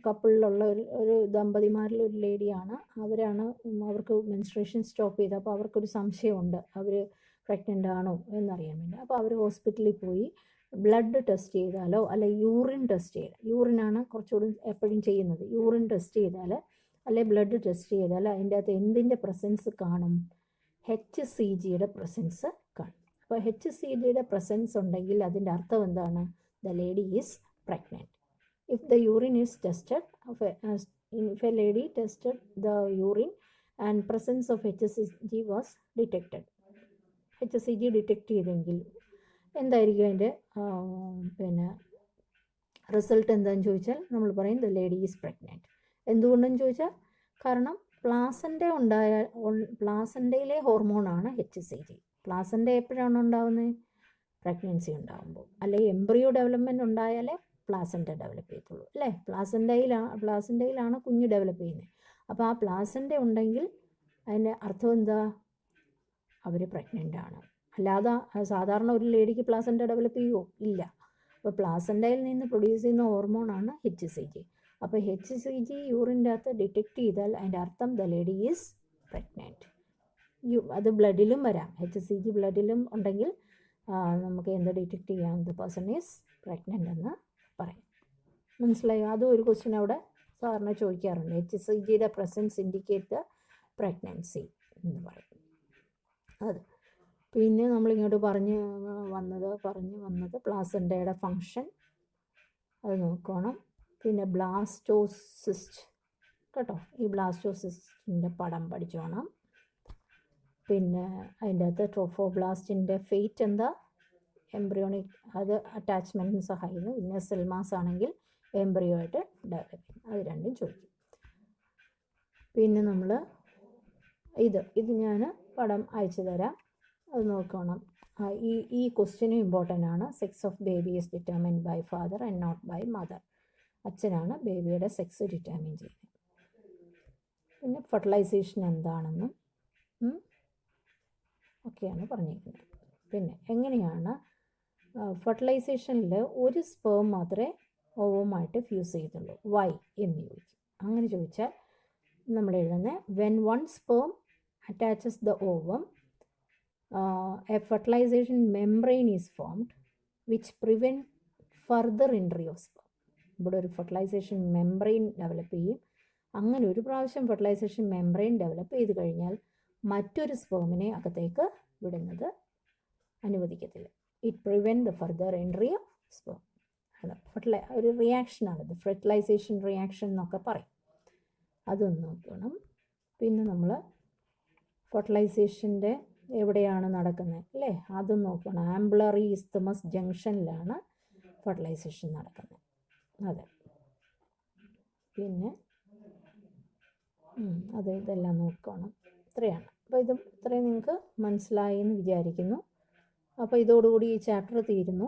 കപ്പിളിലുള്ള ഒരു ദമ്പതിമാരിൽ ഒരു ലേഡിയാണ്. അവർക്ക് മെൻസ്ട്രേഷൻ സ്റ്റോപ്പ് ചെയ്ത്, അപ്പോൾ അവർക്കൊരു സംശയമുണ്ട് അവർ പ്രഗ്നൻ്റ് ആണോ എന്നറിയാൻ വേണ്ടി. അപ്പോൾ അവർ ഹോസ്പിറ്റലിൽ പോയി ബ്ലഡ് ടെസ്റ്റ് ചെയ്താലോ അല്ലെ യൂറിൻ ടെസ്റ്റ് ചെയ്താൽ, യൂറിനാണ് കുറച്ചുകൂടി എപ്പോഴും ചെയ്യുന്നത്, യൂറിൻ ടെസ്റ്റ് ചെയ്താൽ അല്ലെ ബ്ലഡ് ടെസ്റ്റ് ചെയ്താൽ അതിൻ്റെ അകത്ത് എന്തിൻ്റെ പ്രസൻസ് കാണും? HCGയുടെ പ്രസൻസ് കാണും. അപ്പോൾ HCGയുടെ പ്രസൻസ് ഉണ്ടെങ്കിൽ അതിൻ്റെ അർത്ഥം എന്താണ്? The lady is pregnant. If the urine is tested, if a lady tested the urine and presence of HCG was detected, HCG detect ചെയ്തെങ്കിൽ എന്തായിരിക്കും അതിൻ്റെ റിസൾട്ട് എന്താണെന്ന് ചോദിച്ചാൽ നമ്മൾ പറയും ദ ലേഡി ഈസ് pregnant. എന്തുകൊണ്ടെന്ന് ചോദിച്ചാൽ കാരണം പ്ലാസൻ്റയിലെ ഹോർമോണാണ് HCG. പ്ലാസൻ്റ എപ്പോഴാണ് ഉണ്ടാകുന്നത്? പ്രഗ്നൻസി ഉണ്ടാകുമ്പോൾ. അല്ലെങ്കിൽ എംബ്രിയോ ഡെവലപ്മെൻറ്റ് ഉണ്ടായാലേ പ്ലാസൻ്റ ഡെവലപ്പ് ചെയ്യത്തുള്ളൂ അല്ലേ? പ്ലാസൻ്റയിലാണ് കുഞ്ഞ് ഡെവലപ്പ് ചെയ്യുന്നത്. അപ്പോൾ ആ പ്ലാസൻ്റ ഉണ്ടെങ്കിൽ അതിൻ്റെ അർത്ഥം എന്താ? അവർ പ്രഗ്നൻ്റ് ആണ്. അല്ലാതെ സാധാരണ ഒരു ലേഡിക്ക് പ്ലാസൻ്റ ഡെവലപ്പ് ചെയ്യുമോ? ഇല്ല. അപ്പോൾ പ്ലാസൻ്റയിൽ നിന്ന് പ്രൊഡ്യൂസ് ചെയ്യുന്ന ഹോർമോണാണ് HCG. അപ്പോൾ HCG യൂറിൻ്റെ അകത്ത് ഡിറ്റക്റ്റ് ചെയ്താൽ അതിൻ്റെ അർത്ഥം ദ ലേഡി ഈസ് പ്രഗ്നൻറ്റ്. അത് ബ്ലഡിലും വരാം. HCG ബ്ലഡിലും ഉണ്ടെങ്കിൽ നമുക്ക് എന്ത് ഡിറ്റക്റ്റ് ചെയ്യാം? ദ പേഴ്സൺ ഈസ് പ്രഗ്നൻ്റ് എന്ന് പറയും. മനസ്സിലായോ? അതും ഒരു ക്വസ്റ്റ്യൻ അവിടെ സാറിന് ചോദിക്കാറുണ്ട്. HCGയുടെ പ്രസൻസ് ഇൻഡിക്കേറ്റ് ദ പ്രഗ്നൻസി എന്ന് പറയും. അത് പിന്നെ നമ്മളിങ്ങോട്ട് പറഞ്ഞു വന്നത് പ്ലാസൻ്റയുടെ ഫങ്ഷൻ അത് നോക്കണം. പിന്നെ ബ്ലാസ്റ്റോസിസ്റ്റ് കേട്ടോ, ഈ ബ്ലാസ്റ്റോസിസ്റ്റിൻ്റെ പടം പഠിച്ചോണം. പിന്നെ അതിൻ്റെ അകത്ത് ട്രോഫോബ്ലാസ്റ്റിൻ്റെ ഫേറ്റ് എന്താ? എംബ്രിയോണിക്, അത് അറ്റാച്ച്മെൻറ്റിന് സഹായിക്കുന്നു. ഇന്നർ സെൽ മാസ് ആണെങ്കിൽ എംബ്രിയോ ആയിട്ട് ഡെവലപ്പ് ചെയ്യും. അത് രണ്ടും ചോദിക്കും. പിന്നെ നമ്മൾ ഇത് ഞാൻ പടം അയച്ചു തരാം, അത് നോക്കണം. ഈ ക്വസ്റ്റ്യനും ഇമ്പോർട്ടൻ്റ് ആണ്. Sex of baby is determined by father and not by mother. അച്ഛനാണ് ബേബിയുടെ സെക്സ് ഡിറ്റർമിൻ ചെയ്യുന്നത്. പിന്നെ ഫെർട്ടിലൈസേഷൻ എന്താണെന്നും ഒക്കെയാണ് പറഞ്ഞിരിക്കുന്നത്. പിന്നെ എങ്ങനെയാണ് ഫെർട്ടിലൈസേഷനിൽ ഒരു സ്പേം മാത്രമേ ഓവമായിട്ട് ഫ്യൂസ് ചെയ്തുള്ളൂ? വൈ എന്ന് ചോദിക്കും. അങ്ങനെ ചോദിച്ചാൽ നമ്മൾ എഴുതുന്നത് when one sperm attaches the ovum a fertilisation membrane is formed which prevent further entry of sperm. ഇവിടെ ഒരു ഫെർട്ടിലൈസേഷൻ മെംബ്രെയിൻ ഡെവലപ്പ് ചെയ്യും. അങ്ങനെ ഒരു പ്രാവശ്യം ഫെർട്ടിലൈസേഷൻ മെംബ്രെയിൻ ഡെവലപ്പ് ചെയ്ത് കഴിഞ്ഞാൽ മറ്റൊരു സ്പേമിനെ അകത്തേക്ക് വിടുന്നത് അനുവദിക്കത്തില്ല. It prevent the further entry of sperm. ഒരു റിയാക്ഷനാണിത്, ഫെർട്ടിലൈസേഷൻ റിയാക്ഷൻ എന്നൊക്കെ പറയും. അതൊന്ന് നോക്കണം. പിന്നെ നമ്മൾ ഫെർട്ടിലൈസേഷൻ്റെ എവിടെയാണ് നടക്കുന്നത് അല്ലേ, അതും നോക്കണം. ആംബുലറി ഇസ്തമസ് ജംഗ്ഷനിലാണ് ഫെർട്ടിലൈസേഷൻ നടക്കുന്നത്. അതെ, പിന്നെ ഇതെല്ലാം നോക്കണം. ഇത്രയാണ്. അപ്പോൾ ഇത്രയും നിങ്ങൾക്ക് മനസ്സിലായി എന്ന് വിചാരിക്കുന്നു. അപ്പോൾ ഇതോടുകൂടി ഈ ചാപ്റ്റർ തീരുന്നു.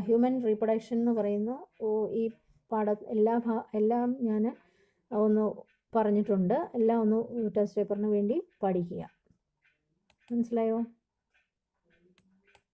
ഹ്യൂമൻ റീപ്രൊഡക്ഷൻ എന്ന് പറയുന്ന ഈ എല്ലാം ഞാൻ ഒന്ന് പറഞ്ഞിട്ടുണ്ട്. എല്ലാം ഒന്ന് ടെസ്റ്റ് പേപ്പറിന് വേണ്ടി പഠിക്കുക. മനസ്സിലായോ?